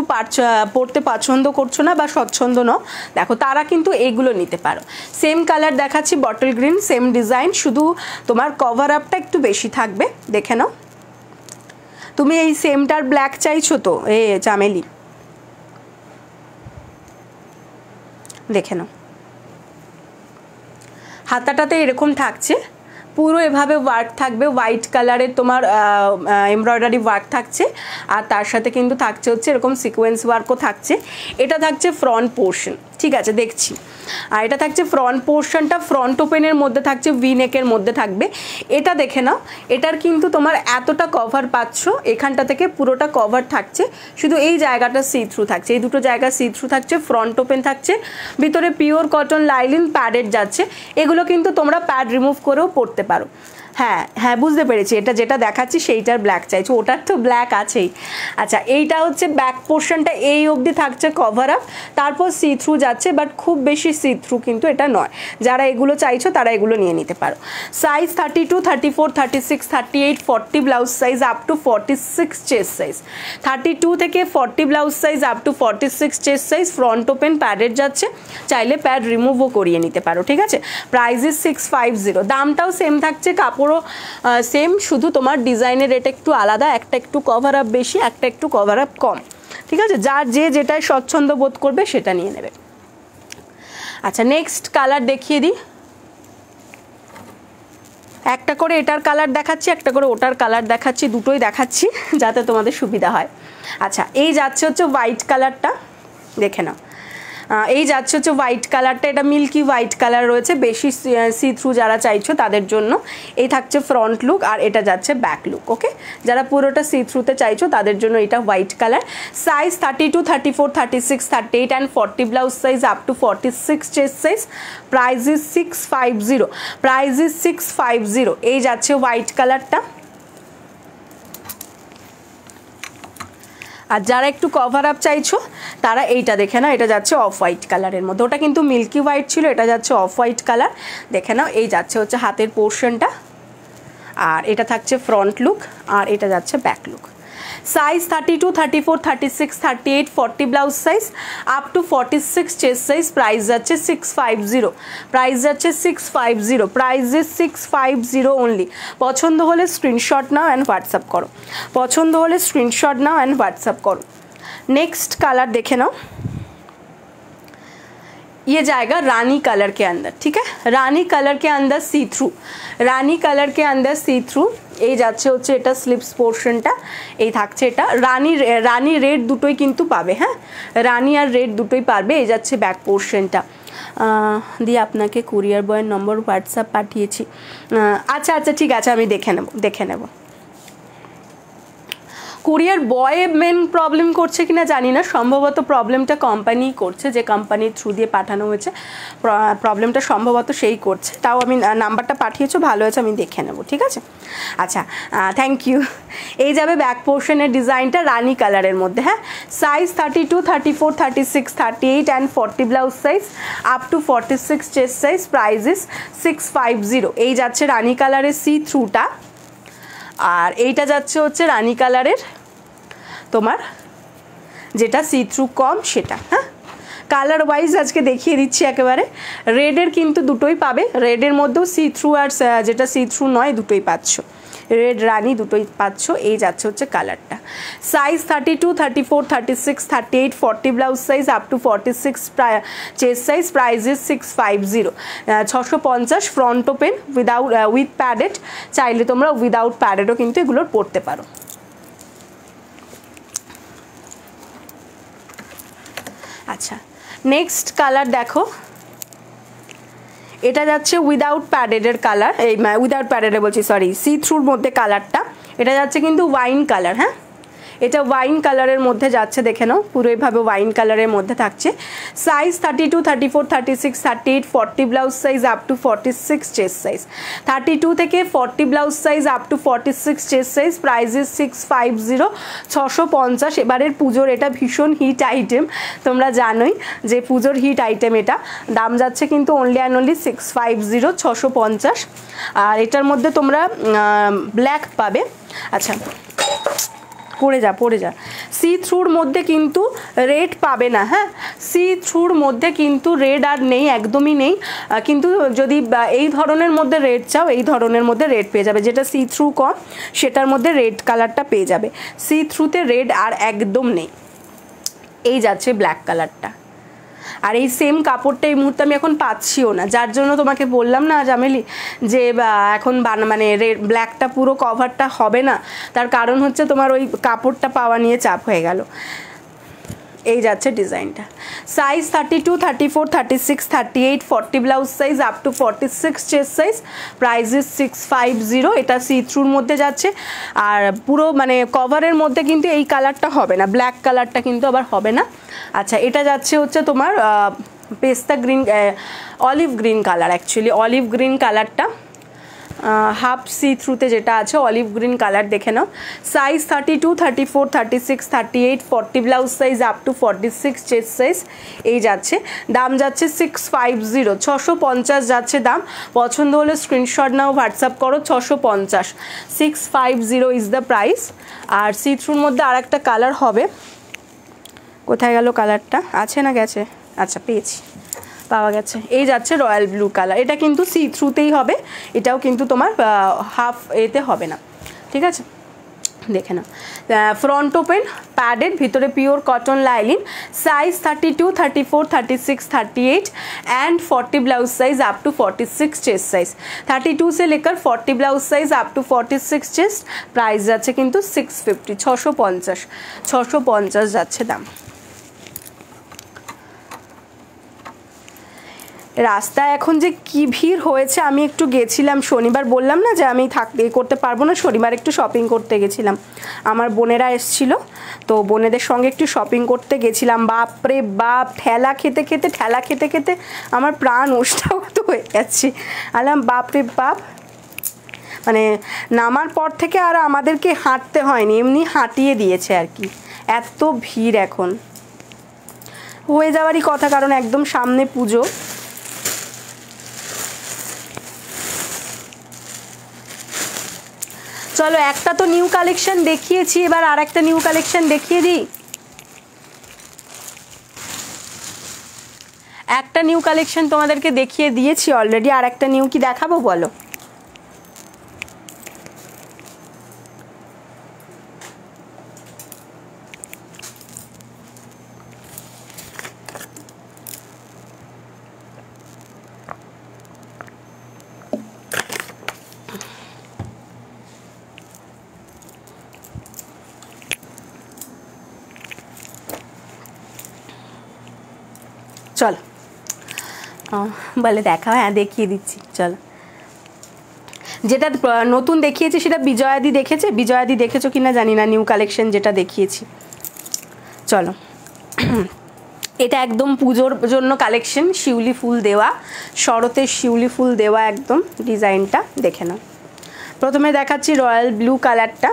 পড়তে পছন্দ করছো না বা স্বচ্ছন্দ নও, দেখো তারা কিন্তু এইগুলো নিতে পারো। সেম কালার দেখাচ্ছি, বটল গ্রিন, সেম ডিজাইন, শুধু তোমার কভার আপটা একটু বেশি থাকবে। দেখে নাও, তুমি এই সেমটার ব্ল্যাক চাইছো তো? এ চামেলি, দেখে নাও হাতাটাতে এরকম থাকছে, পুরো এভাবে ওয়ার্ক থাকবে, হোয়াইট কালারের তোমার এমব্রয়ডারি ওয়ার্ক থাকছে, আর তার সাথে কিন্তু থাকছে হচ্ছে এরকম সিকোয়েন্স ওয়ার্কও থাকছে। এটা থাকছে ফ্রন্ট পোর্শন, ঠিক আছে দেখছি। আর এটা থাকছে ফ্রন্ট পোর্শনটা, ফ্রন্ট ওপেনের মধ্যে থাকছে, ভি নেকের মধ্যে থাকবে। এটা দেখে নাও, এটার কিন্তু তোমার এতটা কভার পাচ্ছ, এখানটা থেকে পুরোটা কভার থাকছে, শুধু এই জায়গাটা সি থ্রু থাকছে, এই দুটো জায়গা সি থ্রু থাকছে, ফ্রন্ট ওপেন থাকছে, ভিতরে পিওর কটন লাইনিং প্যাডেড যাচ্ছে। এগুলো কিন্তু তোমরা প্যাড রিমুভ করেও পড়তে পারো। হ্যাঁ হ্যাঁ বুঝতে পেরেছি, এটা যেটা দেখাচ্ছি সেইটার ব্ল্যাক চাইছো, ওটার তো ব্ল্যাক আছেই। আচ্ছা এইটা হচ্ছে ব্যাক পোর্শনটা, এই অবধি থাকছে কভার আপ, তারপর সি থ্রু যাচ্ছে, বাট খুব বেশি সি থ্রু কিন্তু এটা নয়। যারা এগুলো চাইছো তারা এগুলো নিয়ে নিতে পারো। Size 32, 34, 36, 38, 40 blouse size up to 46 chest size. 32 থেকে 40 blouse size up to 46 chest size, front open padded যাচ্ছে, চাইলে প্যাড রিমুভও করিয়ে নিতে পারো, ঠিক আছে। প্রাইস ইজ 650, দামটাও সেম থাকছে, কাপড় সেম, শুধু তোমার ডিজাইনের রেট একটু আলাদা, একটা একটু কভার আপ বেশি, একটা একটু কভার আপ কম, ঠিক আছে। যার যে যেটাই স্বচ্ছন্দ বোধ করবে সেটা নিয়ে নেবে। আচ্ছা নেক্সট কালার দেখিয়ে দিই, একটা করে এটার কালার দেখাচ্ছি, একটা করে ওটার কালার দেখাচ্ছি, দুটোই দেখাচ্ছি যাতে তোমাদের সুবিধা হয়। আচ্ছা এই যাচ্ছে হচ্ছে হোয়াইট কালারটা, দেখে নাও, এই যাচ্ছে হচ্ছে হোয়াইট কালারটা, এটা মিল্কি হোয়াইট কালার রয়েছে, বেশি সি থ্রু যারা চাইছো তাদের জন্য। এই থাকছে ফ্রন্ট লুক, আর এটা যাচ্ছে ব্যাক লুক, ওকে। যারা পুরোটা সি থ্রুতে চাইছো তাদের জন্য এটা white colour. Size 32, 34, 36, 38 and 40 blouse size up to 46 chest size. Price is 650, price is 650। এই যাচ্ছে হোয়াইট কালারটা। আর যারা একটু কভার আপ চাইছো তারা এইটা দেখে নাও, এটা যাচ্ছে অফ হোয়াইট কালারের মধ্যে, ওটা কিন্তু মিল্কি হোয়াইট ছিল, এটা যাচ্ছে অফ হোয়াইট কালার, দেখে নাও। এই যাচ্ছে হচ্ছে হাতের পোর্শনটা, আর এটা থাকছে ফ্রন্ট লুক, আর এটা যাচ্ছে back look. Size 32, 34, 36, 38, 40 blouse size up to 46 chest size. Price যাচ্ছে 650, প্রাইস যাচ্ছে 650, প্রাইস ইজ 650 অনলি। পছন্দ হলে স্ক্রিনশট নাও অ্যান্ড হোয়াটসঅ্যাপ করো, পছন্দ হলে স্ক্রিনশট নাও অ্যান্ড হোয়াটসঅ্যাপ করো। नेक्स्ट कलर देखे नाओ, ये जाएगा रानी कलर के अंदर, ठीक है। रानी कलर के अंदर सी थ्रू, रानी कलर के अंदर सी थ्रू। এই যাচ্ছে হচ্ছে এটা স্লিপস পোর্শনটা, এই থাকছে এটা রানি রেড দুটোই কিন্তু পাবে, হ্যাঁ রানি আর রেড দুটোই পাবে। এই যাচ্ছে ব্যাক পোর্শনটা দিয়ে আপনাকে কুরিয়ার বয়ের নম্বর হোয়াটসঅ্যাপ পাঠিয়েছি। আচ্ছা আচ্ছা ঠিক আছে, আমি দেখে নেব। কুরিয়ার বয় মেন প্রবলেম করছে কিনা জানি না, সম্ভবত প্রবলেমটা কোম্পানি করছে, যে কোম্পানির থ্রু দিয়ে পাঠানো হয়েছে প্রবলেমটা সম্ভবত সেই করছে। তাও আমি নাম্বারটা পাঠিয়েছো, ভালো আছে, আমি দেখে নেব, ঠিক আছে। আচ্ছা থ্যাংক ইউ। এই যাবে ব্যাক পোর্শনের ডিজাইনটা রানি কালারের মধ্যে, হ্যাঁ। Size 32, 34, 36, 38 and 40 blouse size up to 46 chest size. Price is 650। এই যাচ্ছে রানি কালারের সি থ্রুটা, আর এইটা যাচ্ছে হচ্ছে রানি কালারের তোমার যেটা সি থ্রু কম সেটা, হ্যাঁ। কালার ওয়াইজ আজকে দেখিয়ে দিচ্ছি একেবারে। রেডের কিন্তু দুটোই পাবে, রেডের মধ্যেও সি থ্রু আর যেটা সি থ্রু নয় দুটোই পাচ্ছ, রেড রানি দুটোই পাচ্ছ। এই যাচ্ছে হচ্ছে কালারটা। Size 32, 34, 36, 38, 40 blouse size up to 46 chest size. Price is 650, 650। Front open with padded, চাইলে তোমরা উইদাউট প্যাডেডও কিন্তু এগুলোর পরতে পারো। আচ্ছা নেক্সট কালার দেখো, এটা যাচ্ছে উইদাউট প্যাডেডের কালার, এই উইদাউট প্যাডেডে বলছি সরি, সি থ্রুর মধ্যে কালারটা। এটা যাচ্ছে কিন্তু ওয়াইন কালার, হ্যাঁ এটা ওয়াইন কালারের মধ্যে যাচ্ছে, দেখে নাও পুরো এইভাবে ওয়াইন কালারের মধ্যে থাকছে। Size 32, 34, 36, 38, 40 blouse size up to 46 chest size. 32 থেকে 40 blouse size up to 46 chest size. Price is 650, 650। এবারের পুজোর এটা ভীষণ হিট আইটেম, তোমরা জানোই যে পুজোর হিট আইটেম এটা। দাম যাচ্ছে কিন্তু অনলি অ্যান্ড অনলি 650, 650। আর এটার মধ্যে তোমরা ব্ল্যাক পাবে। আচ্ছা পড়ে যা সি থ্রুর মধ্যে কিন্তু রেড পাবে না, হ্যাঁ সি থ্রুর মধ্যে কিন্তু রেড আর নেই, একদমই নেই। কিন্তু যদি এই ধরনের মধ্যে রেড চাও, এই ধরনের মধ্যে রেড পেয়ে যাবে, যেটা সি থ্রু কম সেটার মধ্যে রেড কালারটা পেয়ে যাবে। সি থ্রুতে রেড আর একদম নেই। এই যাচ্ছে ব্ল্যাক কালারটা, আর এই সেম কাপড়টা এই মুহূর্তে আমি এখন পাচ্ছিও না, যার জন্য তোমাকে বললাম না জামেলি যে এখন মানে রেড ব্ল্যাকটা পুরো কভারটা হবে না, তার কারণ হচ্ছে তোমার ওই কাপড়টা পাওয়া নিয়ে চাপ হয়ে গেল। এই যাচ্ছে ডিজাইনটা। Size 32, 34, 36, 38, 40 blouse size up to 46 chest size. Price is 650। এটা সি থ্রুর মধ্যে যাচ্ছে, আর পুরো মানে কভারের মধ্যে কিন্তু এই কালারটা হবে না, ব্ল্যাক কালারটা কিন্তু আবার হবে না। আচ্ছা এটা যাচ্ছে হচ্ছে তোমার পেস্তা green, olive green colour, actually olive green কালারটা হাফ সি থ্রুতে যেটা আছে অলিভ গ্রিন কালার, দেখে নাও। Size 32, 34, 36, 38, 40 blouse size up to 46 chest size. এই যাচ্ছে, দাম যাচ্ছে 650, 650 যাচ্ছে দাম। পছন্দ হলে স্ক্রিনশট নাও, হোয়াটসঅ্যাপ করো, 650, 650 ইজ দ্য প্রাইস। আর সি থ্রুর মধ্যে আর একটা কালার হবে, কোথায় গেল কালারটা, আছে না গেছে, আচ্ছা পেয়েছি, পাওয়া গেছে। এই যাচ্ছে রয়্যাল ব্লু কালার, এটা কিন্তু সি থ্রুতেই হবে, এটাও কিন্তু তোমার হাফ এতে হবে না, ঠিক আছে দেখে নাও। ফ্রন্ট ওপেন প্যাডেড, ভিতরে pure cotton lining. Size 32, 34, 36, 38 and 40 blouse size up to 46 chest size. 32 से लेकर 40 blouse size up to 46 chest. Price যাচ্ছে কিন্তু 650, 650, 650 যাচ্ছে দাম। রাস্তায় এখন যে কি ভিড় হয়েছে, আমি একটু গেছিলাম শনিবার, বললাম না যে আমি করতে পারবো না, শনিবার একটু শপিং করতে গেছিলাম, আমার বোনেরা এসেছিলো, তো বোনেদের সঙ্গে একটু শপিং করতে গেছিলাম। বাপরে বাপ, ঠেলা খেতে খেতে আমার প্রাণ ওষ্ঠাগত হয়ে যাচ্ছে। আলাম বাপরে বাপ, মানে নামার পর থেকে আর আমাদেরকে হাঁটতে হয়নি, এমনি হাঁটিয়ে দিয়েছে আর কি, এত ভিড় এখন। হয়ে যাওয়ারই কথা, কারণ একদম সামনে পুজো। চলো একটা তো নিউ কালেকশন দেখিয়েছি, এবার আর একটা নিউ কালেকশন দেখিয়ে দিই। একটা নিউ কালেকশন তোমাদেরকে দেখিয়ে দিয়েছি অলরেডি, আর একটা নিউ কি দেখাবো বলো? চলো বলে দেখা, হ্যাঁ দেখিয়ে দিচ্ছি। চলো, যেটা নতুন দেখিয়েছি সেটা বিজয়াদি দেখেছে, বিজয়াদি দেখেছো কিনা জানি না, নিউ কালেকশন যেটা দেখিয়েছি। চলো, এটা একদম পুজোর জন্য কালেকশন, শিউলি ফুল দেওয়া, শরতের শিউলি ফুল দেওয়া একদম ডিজাইনটা দেখে নাও। প্রথমে দেখাচ্ছি রয়্যাল ব্লু কালারটা,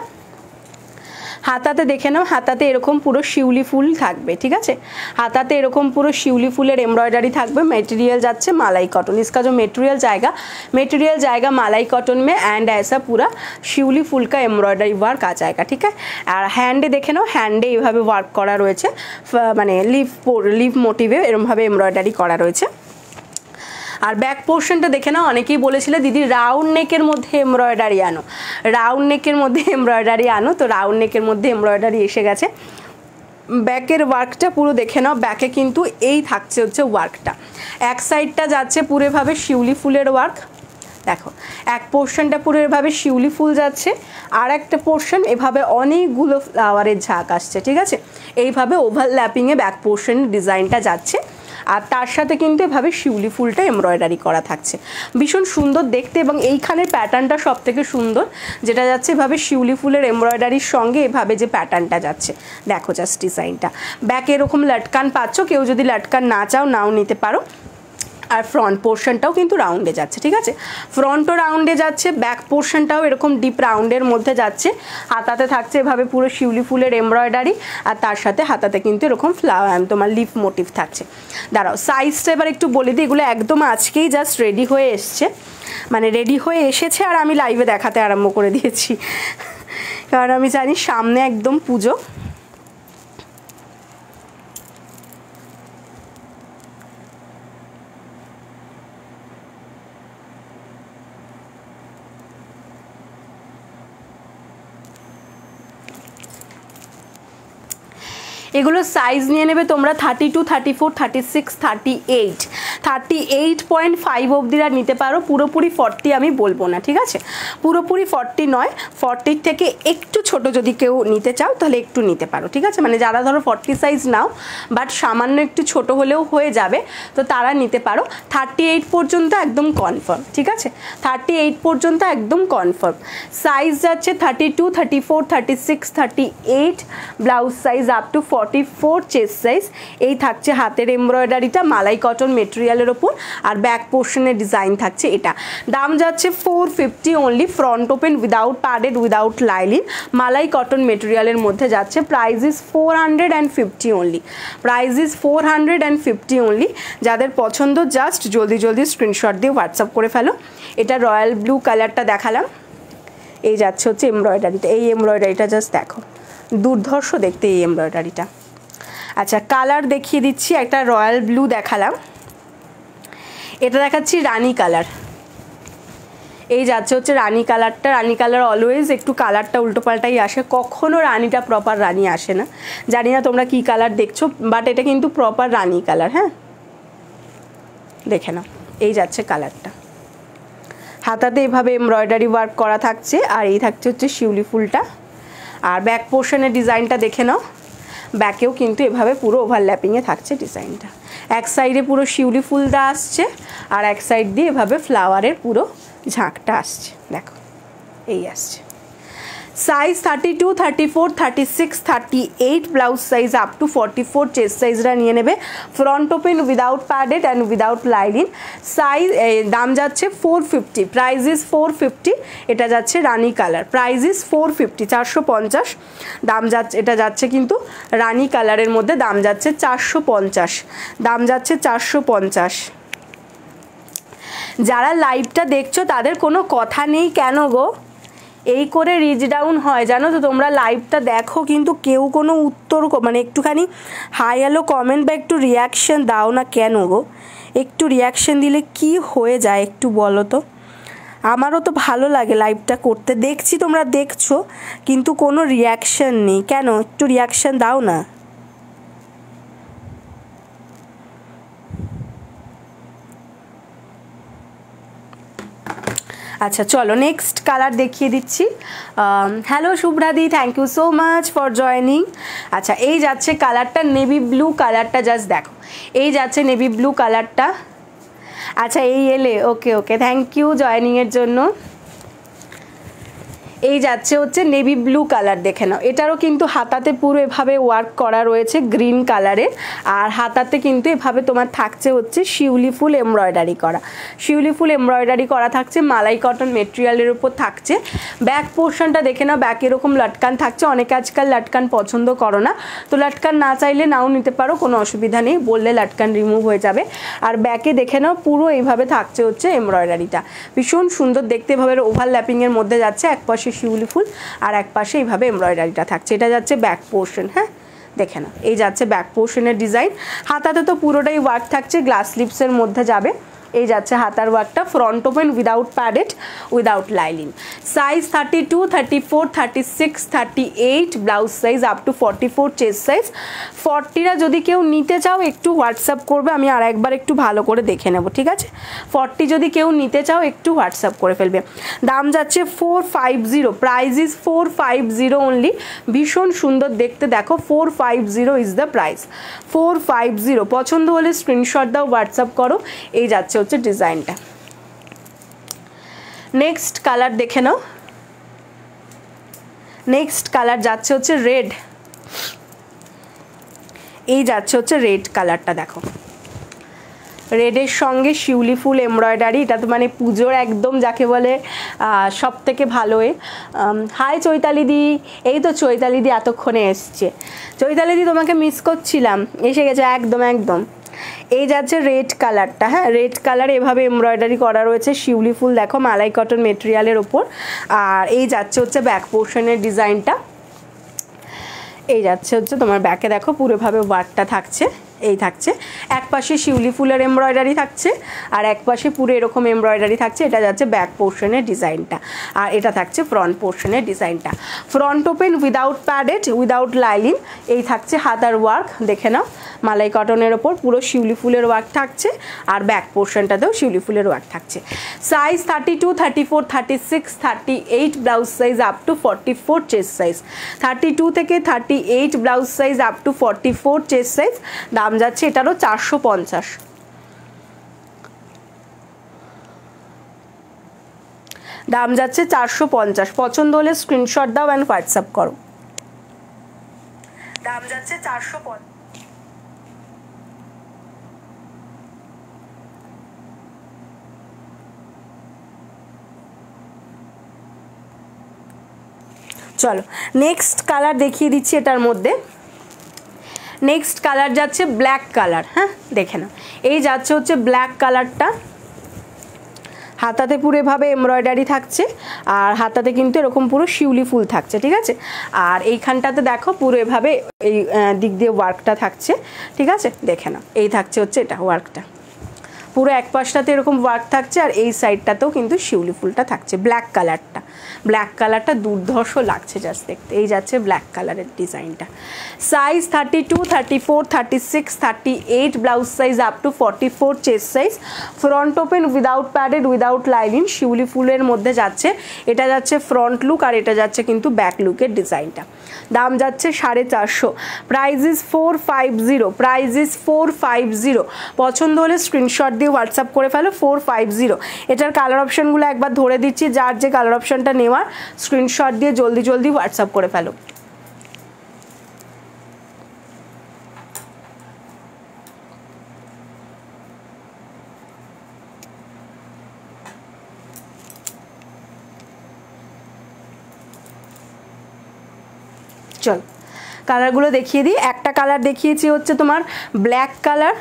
হাতাতে দেখে নাও, হাতাতে এরকম পুরো শিউলি ফুল থাকবে, ঠিক আছে, হাতাতে এরকম পুরো শিউলি ফুলের এমব্রয়ডারি থাকবে। मटेरियल যাচ্ছে মালাই কটন, इसका जो मटेरियल जाएगा मलाई कॉटन में एंड ऐसा पूरा শিউলি ফুল का एमब्रॉयडरी वर्क आ जाएगा, ठीक है। আর হ্যান্ডে দেখে নাও, হ্যান্ডে এইভাবে ওয়ার্ক করা রয়েছে, মানে লিভ মোটিভে এরকমভাবে এমব্রয়ডারি করা রয়েছে। আর ব্যাক পোর্শনটা দেখে নাও, অনেকেই বলেছিলে দিদি রাউন্ড নেকের মধ্যে এমব্রয়ডারি আনো, রাউন্ড নেকের মধ্যে এমব্রয়ডারি আনো, তো রাউন্ড নেকের মধ্যে এমব্রয়ডারি এসে গেছে। ব্যাকের ওয়ার্কটা পুরো দেখে নাও, ব্যাকে কিন্তু এই থাকছে হচ্ছে ওয়ার্কটা, এক সাইডটা যাচ্ছে পুরোভাবে শিউলি ফুলের ওয়ার্ক, দেখো এক পোর্শনটা পুরো এভাবে শিউলি ফুল যাচ্ছে, আর একটা পোর্শন এভাবে অনেকগুলো ফ্লাওয়ারের ঝাঁক আসছে, ঠিক আছে, এইভাবে ওভারল্যাপিংয়ে ব্যাক পোর্শনের ডিজাইনটা যাচ্ছে। আর তার সাথে কিন্তু এভাবে শিউলি ফুলটা এমব্রয়ডারি করা থাকছে, ভীষণ সুন্দর দেখতে। এবং এইখানের প্যাটার্নটা সব থেকে সুন্দর, যেটা যাচ্ছে এভাবে শিউলি ফুলের এমব্রয়ডারির সঙ্গে এভাবে যে প্যাটার্নটা যাচ্ছে, দেখো জাস্ট ডিজাইনটা। ব্যাকে এরকম লটকান পাচ্ছ, কেউ যদি লটকান না চাও নাও নিতে পারো। আর ফ্রন্ট পোর্শনটাও কিন্তু রাউন্ডে যাচ্ছে, ঠিক আছে, ফ্রন্টও রাউন্ডে যাচ্ছে, ব্যাক পোর্শনটাও এরকম ডিপ রাউন্ডের মধ্যে যাচ্ছে। হাতাতে থাকছে এভাবে পুরো শিউলি ফুলের এমব্রয়ডারি, আর তার সাথে হাতাতে কিন্তু এরকম ফ্লাওয়ার তোমার লিফ মোটিভ থাকছে। দাঁড়াও সাইজটা এবার একটু বলে দিই, এগুলো একদম আজকেই জাস্ট রেডি হয়ে এসছে, মানে রেডি হয়ে এসেছে আর আমি লাইভে দেখাতে আরম্ভ করে দিয়েছি, কারণ আমি জানি সামনে একদম পুজো। এগুলো সাইজ নিয়ে নেবে তোমরা 32, 34, 36, 38, 38.5 অবধিরা নিতে পারো। পুরোপুরি 40 আমি বলবো না, ঠিক আছে, পুরোপুরি 40 নয়, 40 থেকে একটু ছোট যদি কেউ নিতে চাও তাহলে একটু নিতে পারো, ঠিক আছে, মানে যারা ধরো 40 সাইজ নাও বাট সামান্য একটু ছোট হলেও হয়ে যাবে তো তারা নিতে পারো। 38 পর্যন্ত একদম কনফার্ম, ঠিক আছে, 38 পর্যন্ত একদম কনফার্ম। সাইজ যাচ্ছে 32, 34, 36, 38, blouse size up to 44, chest size. এই থাকছে হাতের এমব্রয়ডারিটা মালাই কটন মেটেরিয়ালের ওপর, আর ব্যাক পোর্শনের ডিজাইন থাকছে এটা। দাম যাচ্ছে 450 only, front open without padded without lining, মালাই কটন মেটেরিয়ালের মধ্যে যাচ্ছে। Price is 450 only, price is 450 only. যাদের পছন্দ জাস্ট জলদি জলদি স্ক্রিনশট দিয়ে হোয়াটসঅ্যাপ করে ফেলো। এটা রয়্যাল ব্লু কালারটা দেখালাম, এই যাচ্ছে হচ্ছে এমব্রয়ডারিটা, এই এমব্রয়ডারিটা জাস্ট দেখো, দুর্ধর্ষ দেখতে এই এমব্রয়ডারিটা। আচ্ছা কালার দেখিয়ে দিচ্ছি, একটা রয়্যাল ব্লু দেখালাম, এটা দেখাচ্ছি রানী কালার, এই যাচ্ছে হচ্ছে রানী কালারটা। রানী কালার অলওয়েজ একটু কালারটা উল্টোপাল্টাই আসে, কখনো রানীটা প্রপার রানী আসে না। জানি না তোমরা কি কালার দেখছো, বাট এটা কিন্তু প্রপার রানী কালার। হ্যাঁ দেখে নাও, এই যাচ্ছে কালারটা, হাতাতে এভাবে এমব্রয়ডারি ওয়ার্ক করা থাকছে, আর এই থাকছে হচ্ছে শিউলি ফুলটা। আর ব্যাক পোর্শনের ডিজাইনটা দেখে নাও, ব্যাকেও কিন্তু এভাবে পুরো ওভারল্যাপিংয়ে থাকছে ডিজাইনটা। এক সাইডে পুরো শিউলি ফুল দেওয়া আসছে, আর এক সাইড দিয়ে এভাবে ফ্লাওয়ারের পুরো ঝাঁকটা আসছে, দেখো এই আসছে। Size 32, 34, 36, 38, blouse size up to 44, chest সাইজরা নিয়ে নেবে। Front open without padded and without lining. Size দাম যাচ্ছে 450, প্রাইস ইজ 450। এটা যাচ্ছে রানী কালার, প্রাইস ইজ 450, 450 দাম যাচ্ছে। এটা যাচ্ছে কিন্তু রানী কালারের মধ্যে, দাম যাচ্ছে 450, দাম যাচ্ছে 450। যারা লাইভটা দেখছো তাদের কোনো কথা নেই কেন গো, এই করে রিচ ডাউন হয় জানো তো, তোমরা লাইভটা দেখো কিন্তু কেউ কোনো উত্তর মানে একটুখানি হাই হ্যালো কমেন্ট বা একটু রিয়াকশান দাও না কেন গো, একটু রিয়াকশান দিলে কি হয়ে যায় একটু বলো তো, আমারও তো ভালো লাগে লাইভটা করতে। দেখছি তোমরা দেখছো কিন্তু কোনো রিয়াকশান নেই কেন, একটু রিয়াকশান দাও না। আচ্ছা চলো নেক্সট কালার দেখিয়ে দিচ্ছি। হ্যালো শুভ্রাদি, thank you so much for joining. আচ্ছা এই যাচ্ছে কালারটা, নেভি ব্লু কালারটা, জাস্ট দেখো এই যাচ্ছে নেভি ব্লু কালারটা। আচ্ছা এই এলে, ওকে ওকে, থ্যাংক ইউ জয়নিংয়ের জন্য। এই যাচ্ছে হচ্ছে নেভি ব্লু কালার, দেখে নাও এটারও কিন্তু হাতাতে পুরো এভাবে ওয়ার্ক করা রয়েছে গ্রিন কালারের, আর হাতাতে কিন্তু এভাবে তোমার থাকছে হচ্ছে শিউলি ফুল এমব্রয়ডারি করা, শিউলি ফুল এমব্রয়ডারি করা থাকছে, মালাই কটন মেটেরিয়ালের উপর থাকছে। ব্যাক পোর্শনটা দেখে নাও, ব্যাক এরকম লটকান থাকছে, অনেকে আজকাল লটকান পছন্দ করো না, তো লটকান না চাইলে নাও নিতে পারো, কোনো অসুবিধা নেই, বললে লটকান রিমুভ হয়ে যাবে। আর ব্যাকে দেখে নাও পুরো এইভাবে থাকছে হচ্ছে এমব্রয়ডারিটা, ভীষণ সুন্দর দেখতে, এভাবে ওভারল্যাপিংয়ের মধ্যে যাচ্ছে, এক পাশে শিউলি ফুল আর এক পাশে এইভাবে এমব্রয়ডারিটা থাকছে। এটা যাচ্ছে ব্যাক পোর্শন, হ্যাঁ দেখে নাও এই যাচ্ছে ব্যাক পোর্শনের ডিজাইন। হাতাতে তো পুরোটাই ওয়ার্ক থাকছে, গ্লাস স্লিপসের মধ্যে যাবে, এই যাচ্ছে হাতার ওয়ার্কটা, front open without padded without lining. Size 32, 34, 36, 38 blouse size up to 44 chest size. 40টা যদি কেউ নিতে চাও একটু হোয়াটসঅ্যাপ করবে, আমি আর একবার একটু ভালো করে দেখে নেব, ঠিক আছে? 40 যদি কেউ নিতে চাও একটু হোয়াটসঅ্যাপ করে ফেলবে। দাম যাচ্ছে 450, প্রাইস ইজ 450 অনলি। ভীষণ সুন্দর দেখতে, দেখো 450 ইজ দ্য প্রাইস, 450। পছন্দ হলে স্ক্রিনশট দাও, হোয়াটসঅ্যাপ করো। এই যাচ্ছে হচ্ছে ডিজাইনটা। নেক্সট কালার দেখে নাও। নেক্সট কালার যাচ্ছে হচ্ছে রেড। এই যাচ্ছে হচ্ছে রেড কালারটা, দেখো রেডের সঙ্গে শিউলি ফুল এমব্রয়ডারি, এটা তো মানে পুজোর একদম যাকে বলে সব থেকে ভালো। হাই চৈতালি দি, এই তো চৈতালি দি এতক্ষণে এসছে। চৈতালি দি তোমাকে মিস করছিলাম, এসে গেছে একদম একদম। এই যাচ্ছে রেড কালারটা, হ্যাঁ রেড কালার এভাবে এমব্রয়ডারি করা রয়েছে শিউলি ফুল, দেখো মালাই কটন মেটেরিয়ালের ওপর। আর এই যাচ্ছে হচ্ছে ব্যাক পোর্শনের ডিজাইনটা। এই যাচ্ছে হচ্ছে তোমার ব্যাকে দেখো পুরোভাবে ওয়ার্কটা থাকছে, এই থাকছে এক পাশে শিউলি ফুলের এমব্রয়ডারি থাকছে আর এক পাশে পুরো এরকম এমব্রয়ডারি থাকছে। এটা যাচ্ছে ব্যাক পোর্শনের ডিজাইনটা আর এটা থাকছে ফ্রন্ট পোর্শনের ডিজাইনটা। Front open without padded without lining. এই থাকছে হাতার ওয়ার্ক, দেখে নাও মালাই কটনের ওপর পুরো শিউলি ফুলের ওয়ার্ক থাকছে আর ব্যাক পোর্শনটাতেও শিউলি ফুলের ওয়ার্ক থাকছে। Size 32, 34, 36, 38 blouse size up to 44 chest size. 32 থেকে 38 blouse size up to 44 chest size. দাম যাচ্ছে এটারও 450। দাম যাচ্ছে 450। পছন্দ হলে স্ক্রিনশট দাও অ্যান্ড হোয়াটসঅ্যাপ করো। দাম যাচ্ছে 450। চলো নেক্সট কালার দেখিয়ে দিচ্ছি এটার মধ্যে। নেক্সট কালার যাচ্ছে ব্ল্যাক কালার, হ্যাঁ দেখে নাও। এই যাচ্ছে হচ্ছে ব্ল্যাক কালারটা, হাতাতে পুরো এভাবে এমব্রয়ডারি থাকছে আর হাতাতে কিন্তু এরকম পুরো শিউলি ফুল থাকছে, ঠিক আছে? আর এইখানটাতে দেখো পুরো এভাবে এই দিক দিয়ে ওয়ার্কটা থাকছে, ঠিক আছে? দেখে নাও এই থাকছে হচ্ছে এটা ওয়ার্কটা, পুরো এক পাশটাতে এরকম ওয়ার্ক থাকছে আর এই সাইডটাতেও কিন্তু শিউলি ফুলটা থাকছে। ব্ল্যাক কালারটা, ব্ল্যাক কালারটা দুর্ধর্ষ লাগছে জাস্ট দেখতে। এই যাচ্ছে ব্ল্যাক কালারের ডিজাইনটা। Size 32, 34, 36, 38 blouse size up to 44 chest size. Front open without padded without lining, শিউলি ফুলের মধ্যে যাচ্ছে। এটা যাচ্ছে ফ্রন্ট লুক আর এটা যাচ্ছে কিন্তু ব্যাক লুকের ডিজাইনটা। দাম যাচ্ছে 450। Price is 450, price is 450। পছন্দ হলে স্ক্রিনশট দিয়ে হোয়াটসঅ্যাপ করে ফেলো 450। এটার কালার অপশানগুলো একবার ধরে দিচ্ছি, যার যে কালার অপশানটা নেওয়ার স্ক্রিনশট দিয়ে জলদি জলদি হোয়াটসঅ্যাপ করে ফেলো। চল কালারগুলো দেখিয়ে দিই। একটা কালার দেখিয়েছি হচ্ছে তোমার ব্ল্যাক কালার,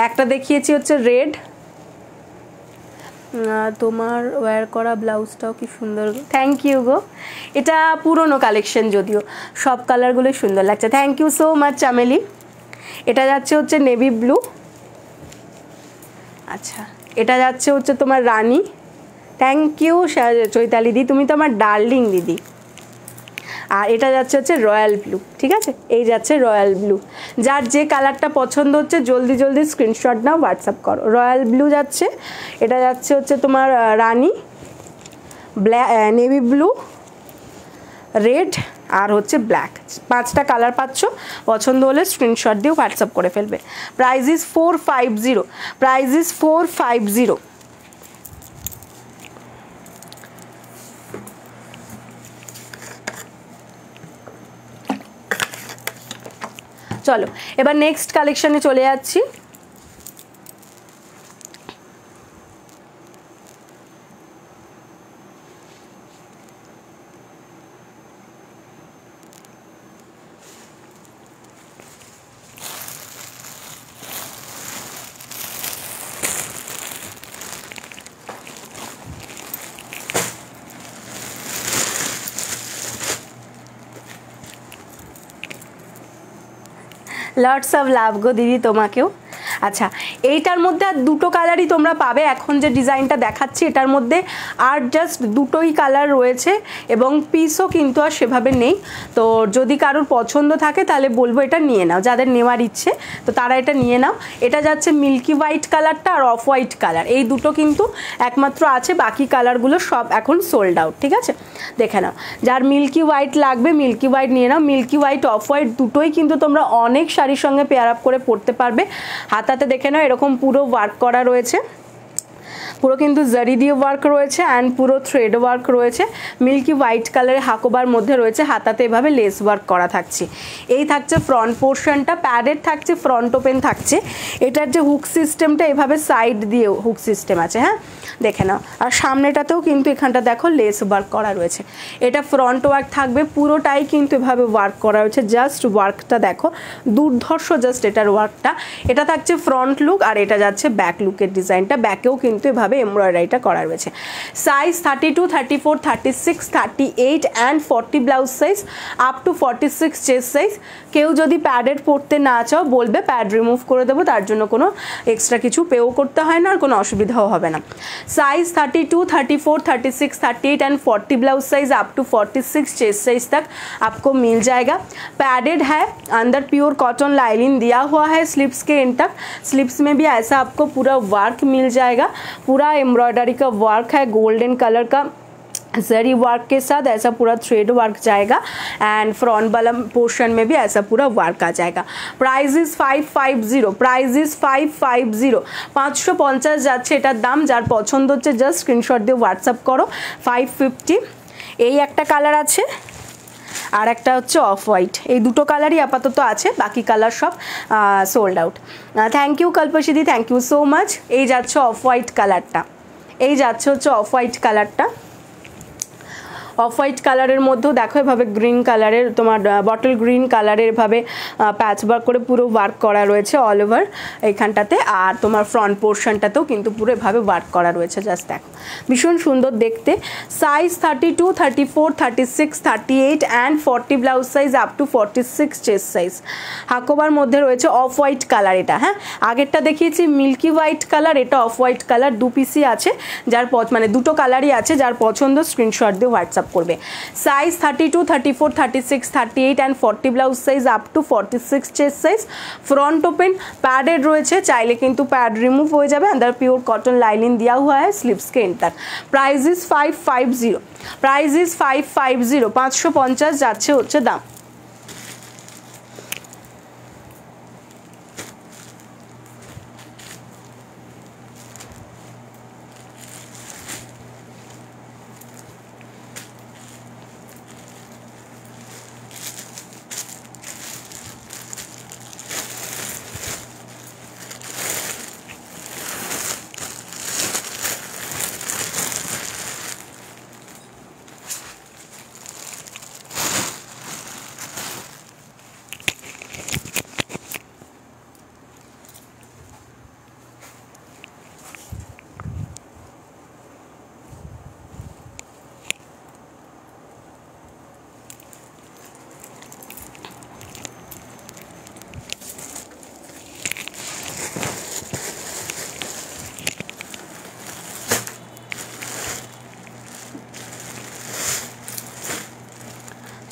একটা দেখিয়েছি হচ্ছে রেড। তোমার ওয়্যার করা ব্লাউজটাও কি সুন্দর, থ্যাংক ইউ গো। এটা পুরনো কালেকশন, যদিও সব কালারগুলোই সুন্দর লাগছে। থ্যাংক ইউ সো মাচ চামেলি। এটা যাচ্ছে হচ্ছে নেভি ব্লু। আচ্ছা এটা যাচ্ছে হচ্ছে তোমার রানী। থ্যাংক ইউ চৈতালি দি, তুমি তো আমার ডার্লিং দিদি। আর এটা যাচ্ছে হচ্ছে রয়্যাল ব্লু, ঠিক আছে? এই যাচ্ছে রয়্যাল ব্লু। যার যে কালারটা পছন্দ হচ্ছে জলদি জলদি স্ক্রিনশট নাও, হোয়াটসঅ্যাপ করো। রয়্যাল ব্লু যাচ্ছে, এটা যাচ্ছে হচ্ছে তোমার রানী, ব্ল্যাক, নেভি ব্লু, রেড আর হচ্ছে ব্ল্যাক। 5টা কালার পাচ্ছ। পছন্দ হলে স্ক্রিনশট দিয়ে হোয়াটসঅ্যাপ করে ফেলবে। Price is 450, price is 450। চলো এবার নেক্সট কালেকশনে চলে যাচ্ছি। লটস অফ লাভ গো দিদি তোমাকেও। আচ্ছা এইটার মধ্যে আর দুটো কালারই তোমরা পাবে, এখন যে ডিজাইনটা দেখাচ্ছি এটার মধ্যে আর জাস্ট দুটোই কালার রয়েছে এবং পিসও কিন্তু আর সেভাবে নেই। তো যদি কারোর পছন্দ থাকে তাহলে বলবো এটা নিয়ে নাও, যাদের নেওয়ার ইচ্ছে তো তারা এটা নিয়ে নাও। এটা যাচ্ছে মিল্কি হোয়াইট কালারটা আর অফ হোয়াইট কালার, এই দুটো কিন্তু একমাত্র আছে, বাকি কালারগুলো সব এখন সোল্ড আউট। ঠিক আছে, দেখে নাও, যার মিল্কি হোয়াইট লাগবে মিল্কি হোয়াইট নিয়ে নাও। মিল্কি হোয়াইট অফ হোয়াইট দুটোই কিন্তু তোমরা অনেক শাড়ির সঙ্গে পেয়ার আপ করে পরতে পারবে। হাতাতে দেখে নাও এরকম পুরো ওয়ার্ক করা রয়েছে, পুরো কিন্তু জারি দিয়ে ওয়ার্ক রয়েছে অ্যান্ড পুরো থ্রেড ওয়ার্ক রয়েছে। মিল্কি হোয়াইট কালারের হাকোবার মধ্যে রয়েছে, হাতাতে এভাবে লেস ওয়ার্ক করা থাকছে। এই থাকছে ফ্রন্ট পোর্শনটা, প্যাডেড থাকছে, ফ্রন্ট ওপেন থাকছে। এটার যে হুক সিস্টেমটা এভাবে সাইড দিয়ে হুক সিস্টেম আছে, হ্যাঁ দেখে নাও। আর সামনেটাতেও কিন্তু এখানটা দেখো লেস ওয়ার্ক করা রয়েছে। এটা ফ্রন্ট ওয়ার্ক থাকবে, পুরোটাই কিন্তু এভাবে ওয়ার্ক করা রয়েছে। জাস্ট ওয়ার্কটা দেখো দুর্ধর্ষ, জাস্ট এটার ওয়ার্কটা। এটা থাকছে ফ্রন্ট লুক আর এটা যাচ্ছে ব্যাক লুকের ডিজাইনটা, ব্যাকেও কিন্তু এভাবে এমব্রয়ডারিটা করা রয়েছে। Size 32, 34, 36, 38 and 40 blouse size, up to 46 chest size. কেউ যদি প্যাডেড পরতে না চাও বলবে, প্যাড রিমুভ করে দেবো, তার জন্য কোনো এক্সট্রা কিছু পেও করতে হয় না আর কোনো অসুবিধাও হবে না। Size 32, 34, 36, 38 and 40 blouse size up to 46 chest size तक आपको मिल जाएगा। पैडेड है, अंदर प्योर कॉटन लाइनिंग दिया हुआ है स्लीव्स के एंड तक। स्लीव्स में भी ऐसा आपको पूरा वर्क मिल जाएगा, पूरा एम्ब्रॉयडरी का वर्क है, गोल्डन कलर का जरी वर्क के साथ ऐसा पूरा थ्रेड वर्क जाएगा एंड फ्रंट वाला पोर्शन में भी ऐसा पूरा वर्क आ जाएगा। प्राइस इज 550, प्राइस इज 550, 550 যাচ্ছে এটার দাম। যার পছন্দ হচ্ছে জাস্ট স্ক্রিনশট দিয়ে হোয়াটসঅ্যাপ করো। 550। এই একটা কালার আছে আর একটা হচ্ছে অফ হোয়াইট, এই দুটো কালারই আপাতত আছে, বাকি কালার সব সোল্ড আউট। থ্যাংক ইউ কল্পসিদি, থ্যাংক ইউ সো মাচ। এই যাচ্ছে অফ হোয়াইট কালারটা, এই যাচ্ছে হচ্ছে অফ হোয়াইট কালারটা। অফ হোয়াইট কালারের মধ্যেও দেখো এভাবে গ্রিন কালারের, তোমার বটল গ্রিন কালারের এভাবে প্যাচ ওয়ার্ক করে পুরো ওয়ার্ক করা রয়েছে অল ওভার এইখানটাতে। আর তোমার ফ্রন্ট পোর্শনটাতেও কিন্তু পুরো এভাবে ওয়ার্ক করা রয়েছে, জাস্ট দেখো ভীষণ সুন্দর দেখতে। Size 32, 34, 36, 38 and 40 blouse size up to 46 chest size. হাকোবার মধ্যে রয়েছে অফ হোয়াইট কালার, এটা হ্যাঁ আগেরটা দেখিয়েছি মিল্কি হোয়াইট কালার, এটা অফ হোয়াইট কালার, দু পিসই আছে। যার মানে দুটো কালারই আছে, যার পছন্দ স্ক্রিনশট দিয়ে হোয়াটসঅ্যাপ করবে। Size 32, 34, 36, 38 and 40 blouse size up to 46 chest size. Front open, padded রয়েছে, চাইলে কিন্তু पैड रिमूव হয়ে যাবে। अंदर प्योर कॉटन लाइनिंग दिया हुआ है स्लीव्स के एंड तक। प्राइस इज 550, प्राइस इज 550, 550 যাচ্ছে হচ্ছে দাম।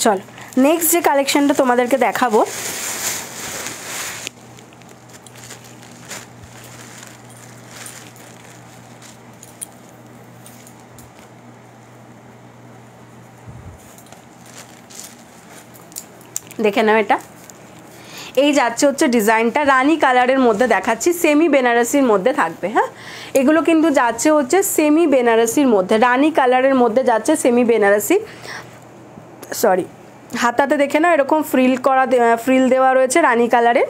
চল নেক্সট যে কালেকশনটা তোমাদেরকে দেখাবো, দেখে নাও। এটা এই যাচ্ছে হচ্ছে ডিজাইনটা, রানী কালারের মধ্যে দেখাচ্ছি, সেমি বেনারসির মধ্যে থাকবে। হ্যাঁ এগুলো কিন্তু যাচ্ছে হচ্ছে সেমি বেনারসির মধ্যে, রানী কালারের মধ্যে যাচ্ছে সেমি বেনারসি। সরি, হাতাতে দেখে না এরকম ফ্রিল দেওয়া রয়েছে রানী কালারের।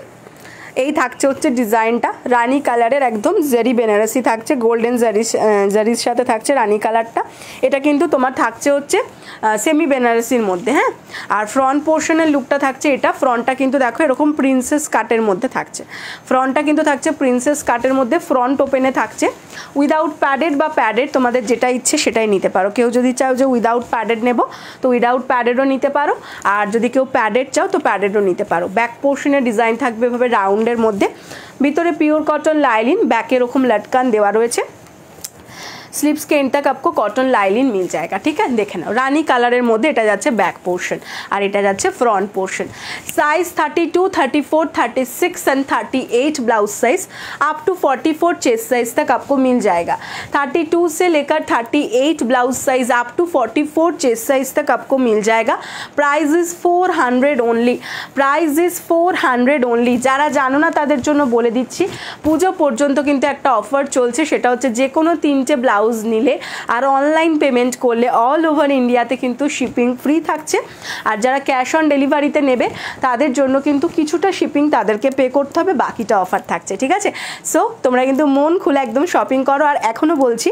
এই থাকছে হচ্ছে ডিজাইনটা, রানী কালারের একদম জারি বেনারসি থাকছে, গোল্ডেন জারির সাথে থাকছে রানী কালারটা। এটা কিন্তু তোমার থাকছে হচ্ছে সেমি বেনারসির মধ্যে। হ্যাঁ আর ফ্রন্ট পোর্শনের লুকটা থাকছে, এটা ফ্রন্টটা কিন্তু দেখো এরকম প্রিন্সেস কাটের মধ্যে থাকছে, ফ্রন্টটা কিন্তু থাকছে প্রিন্সেস কাটের মধ্যে, ফ্রন্ট ওপেনে থাকছে। উইদাউট প্যাডেড বা প্যাডেড তোমাদের যেটা ইচ্ছে সেটাই নিতে পারো। কেউ যদি চাও যে উইদাউট প্যাডেড নেব তো উইদাউট প্যাডেডও নিতে পারো, আর যদি কেউ প্যাডেড চাও তো প্যাডেডও নিতে পারো। ব্যাক পোর্শনের ডিজাইন থাকবে এভাবে রাউন্ড রাউন্ডের মধ্যে, ভিতরে পিওর কটন लाइलिन, बैक এরকম लटकन দেওয়া রয়েছে। स्लीव्स के एंड तक आपको कॉटन लाइलिन मिल जाएगा, ठीक है। देखे ना रानी कलर मध्य এটা যাচ্ছে बैक पोर्शन और এটা যাচ্ছে front portion. Size 32, 34, 36 and 38 blouse size up to 44 chest size तक आपको मिल जाएगा। 32 से लेकर 38 blouse size up to 44 chest size तक आपको मिल जाएगा। Price is 400 only, price is 400 only. যারা জানো না তাদের জন্য বলে দিচ্ছি, পুজো পর্যন্ত কিন্তু একটা অফার চলছে, সেটা হচ্ছে যে কোনো 3টে ব্লাউজ নিলে আর অনলাইন পেমেন্ট করলে অল ওভার ইন্ডিয়াতে কিন্তু শিপিং ফ্রি থাকছে। আর যারা ক্যাশ অন ডেলিভারিতে নেবে তাদের জন্য কিন্তু কিছুটা শিপিং তাদেরকে পে করতে হবে, বাকিটা অফার থাকছে, ঠিক আছে। সো তোমরা কিন্তু মন খুলে একদম শপিং করো। আর এখনও বলছি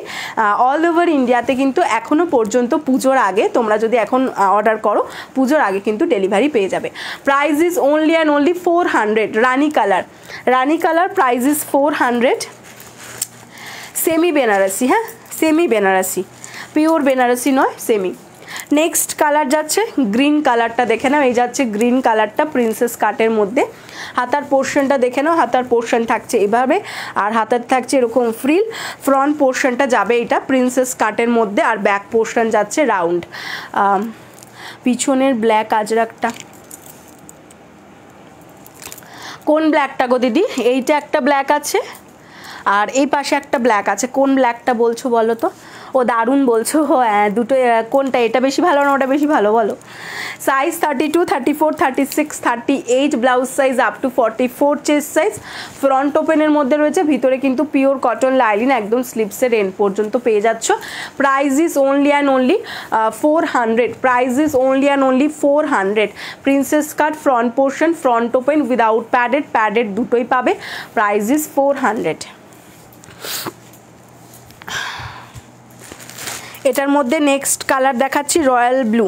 অল ওভার ইন্ডিয়াতে কিন্তু এখনও পর্যন্ত পুজোর আগে তোমরা যদি এখন অর্ডার করো পুজোর আগে কিন্তু ডেলিভারি পেয়ে যাবে। Price is only and only 400। Rani colour, Rani colour, price is 400। Semi Banarasi, हाँ सेमी बेनारसी, पिओर बेनारसी नय सेमी। नेक्स्ट कलर जाच्छे ग्रीन कलरटा देखे नाओ, এই যাচ্ছে গ্রিন কালারটা প্রিন্সেস কাটের মধ্যে। হাতার পোর্শনটা দেখে নাও, হাতার পোর্শন থাকছে এভাবে আর হাতার থাকছে এরকম ফ্রিল। ফ্রন্ট পোর্শনটা যাবে এটা প্রিন্সেস কাটের মধ্যে আর ব্যাক পোর্শন যাচ্ছে রাউন্ড। পিছনের ব্ল্যাক আজরাকটা, কোন ব্ল্যাকটা গো দিদি? এইটা একটা ব্ল্যাক আছে আর এই পাশে একটা ব্ল্যাক আছে, কোন ব্ল্যাকটা বলছো বলো তো? ও দারুণ বলছো, হ্যাঁ দুটো, কোনটা এটা বেশি ভালো না ওটা বেশি ভালো বলো? Size 32, 34, 36, 38 blouse size up to 44 chest size. Front ওপেনের মধ্যে রয়েছে, ভিতরে কিন্তু পিওর কটন লাইলিন একদম স্লিপসের এন্ড পর্যন্ত পেয়ে যাচ্ছ। Price is only and only 400, price is only and only 400। Princess cut front portion, front open without padded, padded দুটোই পাবে। Price is 400। এটার মধ্যে নেক্সট কালার দেখাচ্ছি রয়্যাল ব্লু।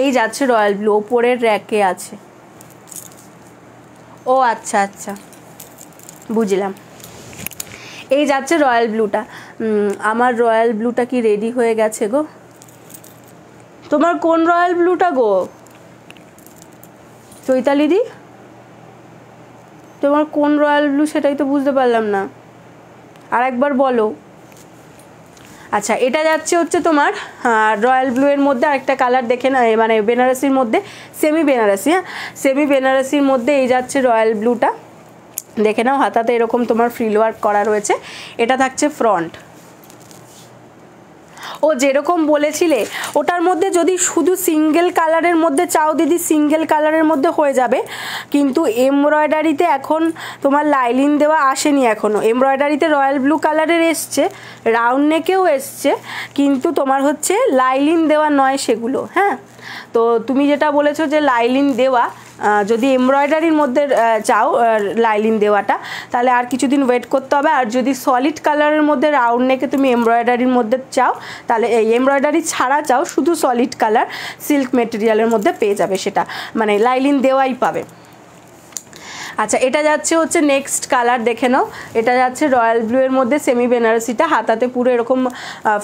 এই যাচ্ছে রয়্যাল ব্লু, ওপরের র্যাকে আছে। ও আচ্ছা আচ্ছা বুঝলাম। এই যাচ্ছে রয়্যাল ব্লুটা। আমার রয়্যাল ব্লুটা কি রেডি হয়ে গেছে গো? তোমার কোন রয়্যাল ব্লুটা গো চৈতালি দি? তোমার কোন রয়্যাল ব্লু সেটাই তো বুঝতে পারলাম না, আর একবার বলো। আচ্ছা এটা যাচ্ছে হচ্ছে তোমার রয়্যাল ব্লু এর মধ্যে আরেকটা কালার দেখে না, মানে বেনারসির মধ্যে সেমি বেনারসি, হ্যাঁ সেমি বেনারসির মধ্যে এই যাচ্ছে রয়্যাল ব্লুটা দেখে নাও। হাতাতে এরকম তোমার ফ্রিল ওয়ার্ক করা রয়েছে, এটা থাকছে ফ্রন্ট। ও যেরকম বলেছিলে ওটার মধ্যে যদি শুধু সিঙ্গেল কালারের মধ্যে চাও দিদি সিঙ্গেল কালারের মধ্যে হয়ে যাবে, কিন্তু এমব্রয়ডারিতে এখন তোমার লাইলিন দেওয়া আসেনি এখনও। এমব্রয়ডারিতে রয়্যাল ব্লু কালারের এসছে, রাউন্ড নেকেও এসছে, কিন্তু তোমার হচ্ছে লাইলিন দেওয়া নয় সেগুলো, হ্যাঁ। তো তুমি যেটা বলেছো যে লাইলিন দেওয়া, যদি এমব্রয়ডারির মধ্যে চাও লাইলিন দেওয়াটা তাহলে আর কিছুদিন ওয়েট করতে হবে। আর যদি সলিড কালারের মধ্যে রাউন্ড নেকে তুমি এমব্রয়ডারির মধ্যে চাও তাহলে এই এমব্রয়ডারি ছাড়া চাও শুধু সলিড কালার সিল্ক মেটেরিয়ালের মধ্যে পেয়ে যাবে, সেটা মানে লাইলিন দেওয়াই পাবে। আচ্ছা এটা যাচ্ছে হচ্ছে নেক্সট কালার দেখে নাও, এটা যাচ্ছে রয়্যাল ব্লু এর মধ্যে সেমি বেনারসিটা, হাতাতে পুরো এরকম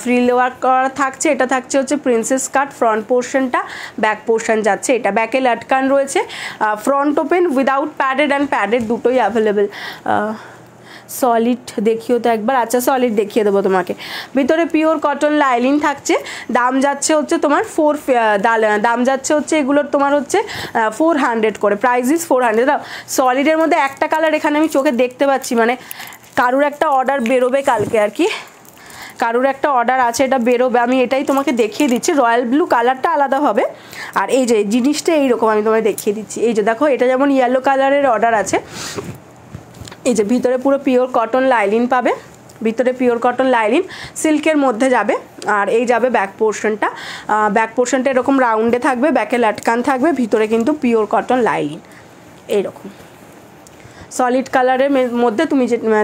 ফ্রিল ওয়ার্ক করা থাকছে। এটা থাকছে হচ্ছে প্রিন্সেস কাট, ফ্রন্ট পোর্শনটা, ব্যাক পোর্শন যাচ্ছে এটা, ব্যাকে লাটকান রয়েছে, front open without padded and padded দুটোই অ্যাভেলেবেল। সলিড দেখিও তো একবার, আচ্ছা সলিড দেখিয়ে দেবো তোমাকে। ভিতরে পিওর কটন লাইলিন থাকছে, দাম যাচ্ছে হচ্ছে তোমার দাম যাচ্ছে হচ্ছে এগুলোর তোমার হচ্ছে 400 করে, প্রাইস ইজ 400। দাও সলিডের মধ্যে একটা কালার এখানে আমি চোখে দেখতে পাচ্ছি, মানে কারুর একটা অর্ডার বেরোবে কালকে আর কি, কারুর একটা অর্ডার আছে, এটা বেরোবে, আমি এটাই তোমাকে দেখিয়ে দিচ্ছি। রয়্যাল ব্লু কালারটা আলাদা হবে, আর এই যে জিনিসটা এইরকম আমি তোমায় দেখিয়ে দিচ্ছি। এই যে দেখো এটা যেমন ইয়েলো কালারের অর্ডার আছে, এই যে ভিতরে পুরো পিওর কটন লাইলিন পাবে, ভিতরে পিওর কটন লাইলিন সিল্কের মধ্যে যাবে। আর এই যাবে ব্যাক পোর্শনটা, ব্যাক পোর্শনটা এরকম রাউন্ডে থাকবে, ব্যাকে লাটকান থাকবে, ভিতরে কিন্তু পিওর কটন লাইলিন এইরকম সলিড কালারের মধ্যে।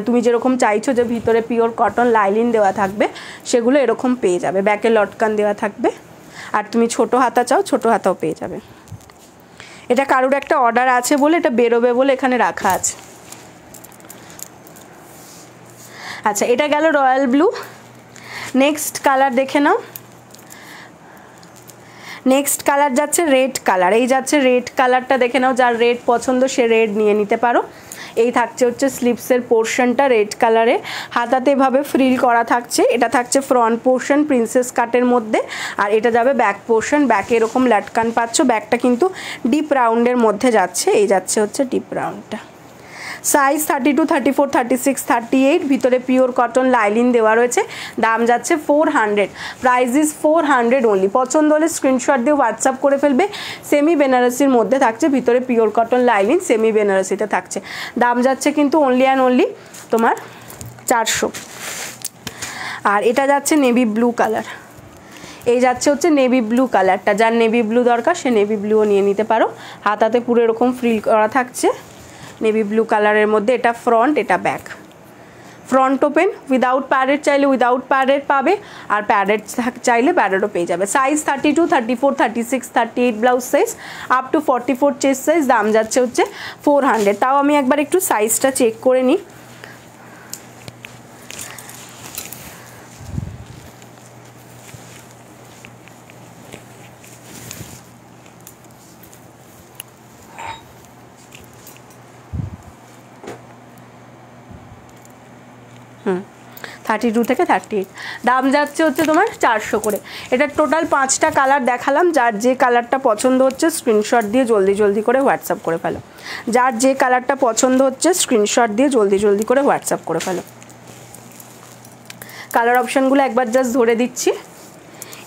তুমি যেরকম চাইছো যে ভিতরে পিওর কটন লাইলিন দেওয়া থাকবে সেগুলো এরকম পেয়ে যাবে, ব্যাকে লটকান দেওয়া থাকবে। আর তুমি ছোট হাতা চাও ছোট হাতাও পেয়ে যাবে। এটা কারুর একটা অর্ডার আছে বলে এটা বেরোবে বলে এখানে রাখা আছে। আচ্ছা, এটা গেল রয়্যাল ব্লু। নেক্সট কালার দেখে নাও। নেক্সট কালার যাচ্ছে রেড কালার। এই যাচ্ছে রেড কালারটা, দেখে নাও, যার রেড পছন্দ সে রেড নিয়ে নিতে পারো। এই থাকছে হচ্ছে স্লিভসের পোর্শনটা রেড কালারে, হাতাতে এভাবে ফ্রিল করা থাকছে। এটা থাকছে ফ্রন্ট পোর্শন প্রিন্সেস কাটের মধ্যে, আর এটা যাবে ব্যাক পোর্শন। ব্যাকে এরকম লাটকান পাচ্ছ। ব্যাকটা কিন্তু ডিপ রাউন্ডের মধ্যে যাচ্ছে। এই যাচ্ছে হচ্ছে ডিপ রাউন্ডটা। সাইজ 32, 34, 36, 38, ভিতরে পিওর কটন লাইলিন দেওয়া রয়েছে। দাম যাচ্ছে 400, প্রাইস ইজ 400 অনলি। পছন্দ হলে স্ক্রিনশট দিয়ে হোয়াটসঅ্যাপ করে ফেলবে। সেমি বেনারসির মধ্যে থাকছে, ভিতরে পিওর কটন লাইলিন, সেমি বেনারসিতে থাকছে। দাম যাচ্ছে কিন্তু অনলি অ্যান্ড অনলি তোমার 400। আর এটা যাচ্ছে নেভি ব্লু কালার। এই যাচ্ছে হচ্ছে নেভি ব্লু কালারটা, যার নেভি ব্লু দরকার সে নেভি ব্লুও নিয়ে নিতে পারো। হাতাতে পুরো এরকম ফ্রিল করা থাকছে নেভি ব্লু কালারের মধ্যে। এটা ফ্রন্ট, এটা back. Front open, without padded চাইলে উইদাউট প্যাডেড পাবে, আর প্যাডেড চাইলে প্যাডেডও পেয়ে যাবে। Size 32, 34, 36, 38 blouse size, up to 44 chest size. দাম যাচ্ছে হচ্ছে 400। তাও আমি একবার একটু সাইজটা চেক করে নিই। হুম, 32 থেকে 38। দাম যাচ্ছে হচ্ছে তোমার 400 করে। এটা টোটাল 5টা কালার দেখালাম। যার যে কালারটা পছন্দ হচ্ছে স্ক্রিনশট দিয়ে জলদি জলদি করে হোয়াটসঅ্যাপ করে ফেলো। যার যে কালারটা পছন্দ হচ্ছে স্ক্রিনশট দিয়ে জলদি জলদি করে হোয়াটসঅ্যাপ করে ফেলো। কালার অপশানগুলো একবার জাস্ট ধরে দিচ্ছি।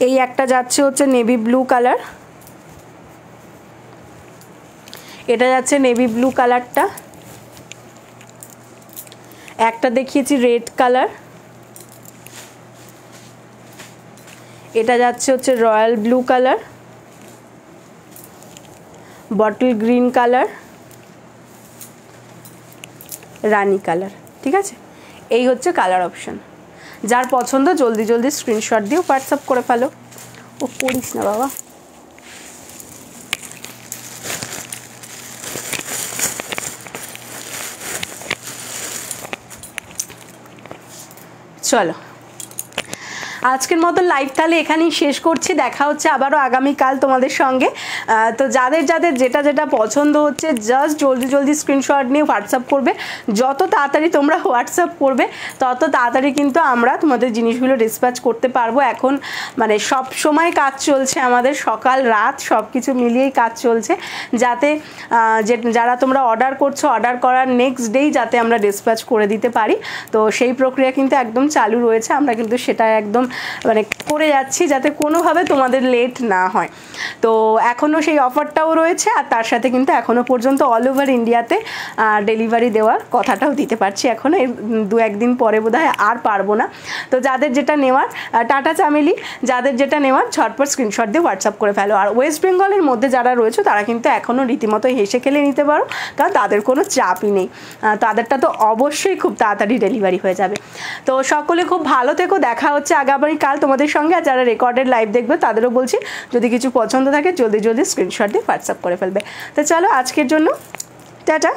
এই একটা যাচ্ছে হচ্ছে নেভি ব্লু কালার। এটা যাচ্ছে নেভি ব্লু কালারটা। একটা দেখিয়েছি রেড কালার। এটা যাচ্ছে হচ্ছে royal blue colour, bottle green colour, রানী কালার। ঠিক আছে, এই হচ্ছে কালার অপশান। যার পছন্দ জলদি জলদি স্ক্রিনশট দিয়ে হোয়াটসঅ্যাপ করে ফেলো। ও পড়িস না বাবা। চলো, আজকের মতো লাইভ তাহলে এখানেই শেষ করছি। দেখা হচ্ছে আবারও আগামীকাল তোমাদের সঙ্গে। তো যাদের যাদের যেটা যেটা পছন্দ হচ্ছে জাস্ট জলদি জলদি স্ক্রিনশট নিয়ে হোয়াটসঅ্যাপ করবে। যত তাড়াতাড়ি তোমরা হোয়াটসঅ্যাপ করবে তত তাড়াতাড়ি কিন্তু আমরা তোমাদের জিনিসগুলো ডিসপ্যাচ করতে পারবো। এখন মানে সব সময় কাজ চলছে আমাদের, সকাল রাত সব কিছু মিলিয়েই কাজ চলছে, যাতে যারা তোমরা অর্ডার করছো অর্ডার করার নেক্সট ডেই যাতে আমরা ডিসপ্যাচ করে দিতে পারি। তো সেই প্রক্রিয়া কিন্তু একদম চালু রয়েছে। আমরা কিন্তু সেটা একদম মানে করে যাচ্ছি যাতে কোনোভাবে তোমাদের লেট না হয়। তো এখনও সেই অফারটাও রয়েছে, আর তার সাথে কিন্তু এখনও পর্যন্ত অল ওভার ইন্ডিয়াতে ডেলিভারি দেওয়ার কথাটাও দিতে পারছি। এখনও 2-1 দিন পরে বোধহয় আর পারবো না। তো যাদের যেটা নেওয়ার টাটা চামেলি, যাদের যেটা নেওয়ার ঝটপট স্ক্রিনশট দিয়ে হোয়াটসঅ্যাপ করে ফেলো। আর ওয়েস্ট বেঙ্গলের মধ্যে যারা রয়েছে তারা কিন্তু এখনও রীতিমতো হেসে খেলে নিতে পারো, কারণ তাদের কোনো চাপই নেই। তাদেরটা তো অবশ্যই খুব তাড়াতাড়ি ডেলিভারি হয়ে যাবে। তো সকলে খুব ভালো থেকো। দেখা হচ্ছে আগামীকাল তোমাদের সঙ্গে। আর যারা রেকর্ডেড লাইভ দেখবে তাদেরও বলছি যদি কিছু পছন্দ থাকে জলদি জলদি স্ক্রিনশট দিয়ে হোয়াটসঅ্যাপ করে ফেলবে। তো চলো আজকের জন্য টাটা।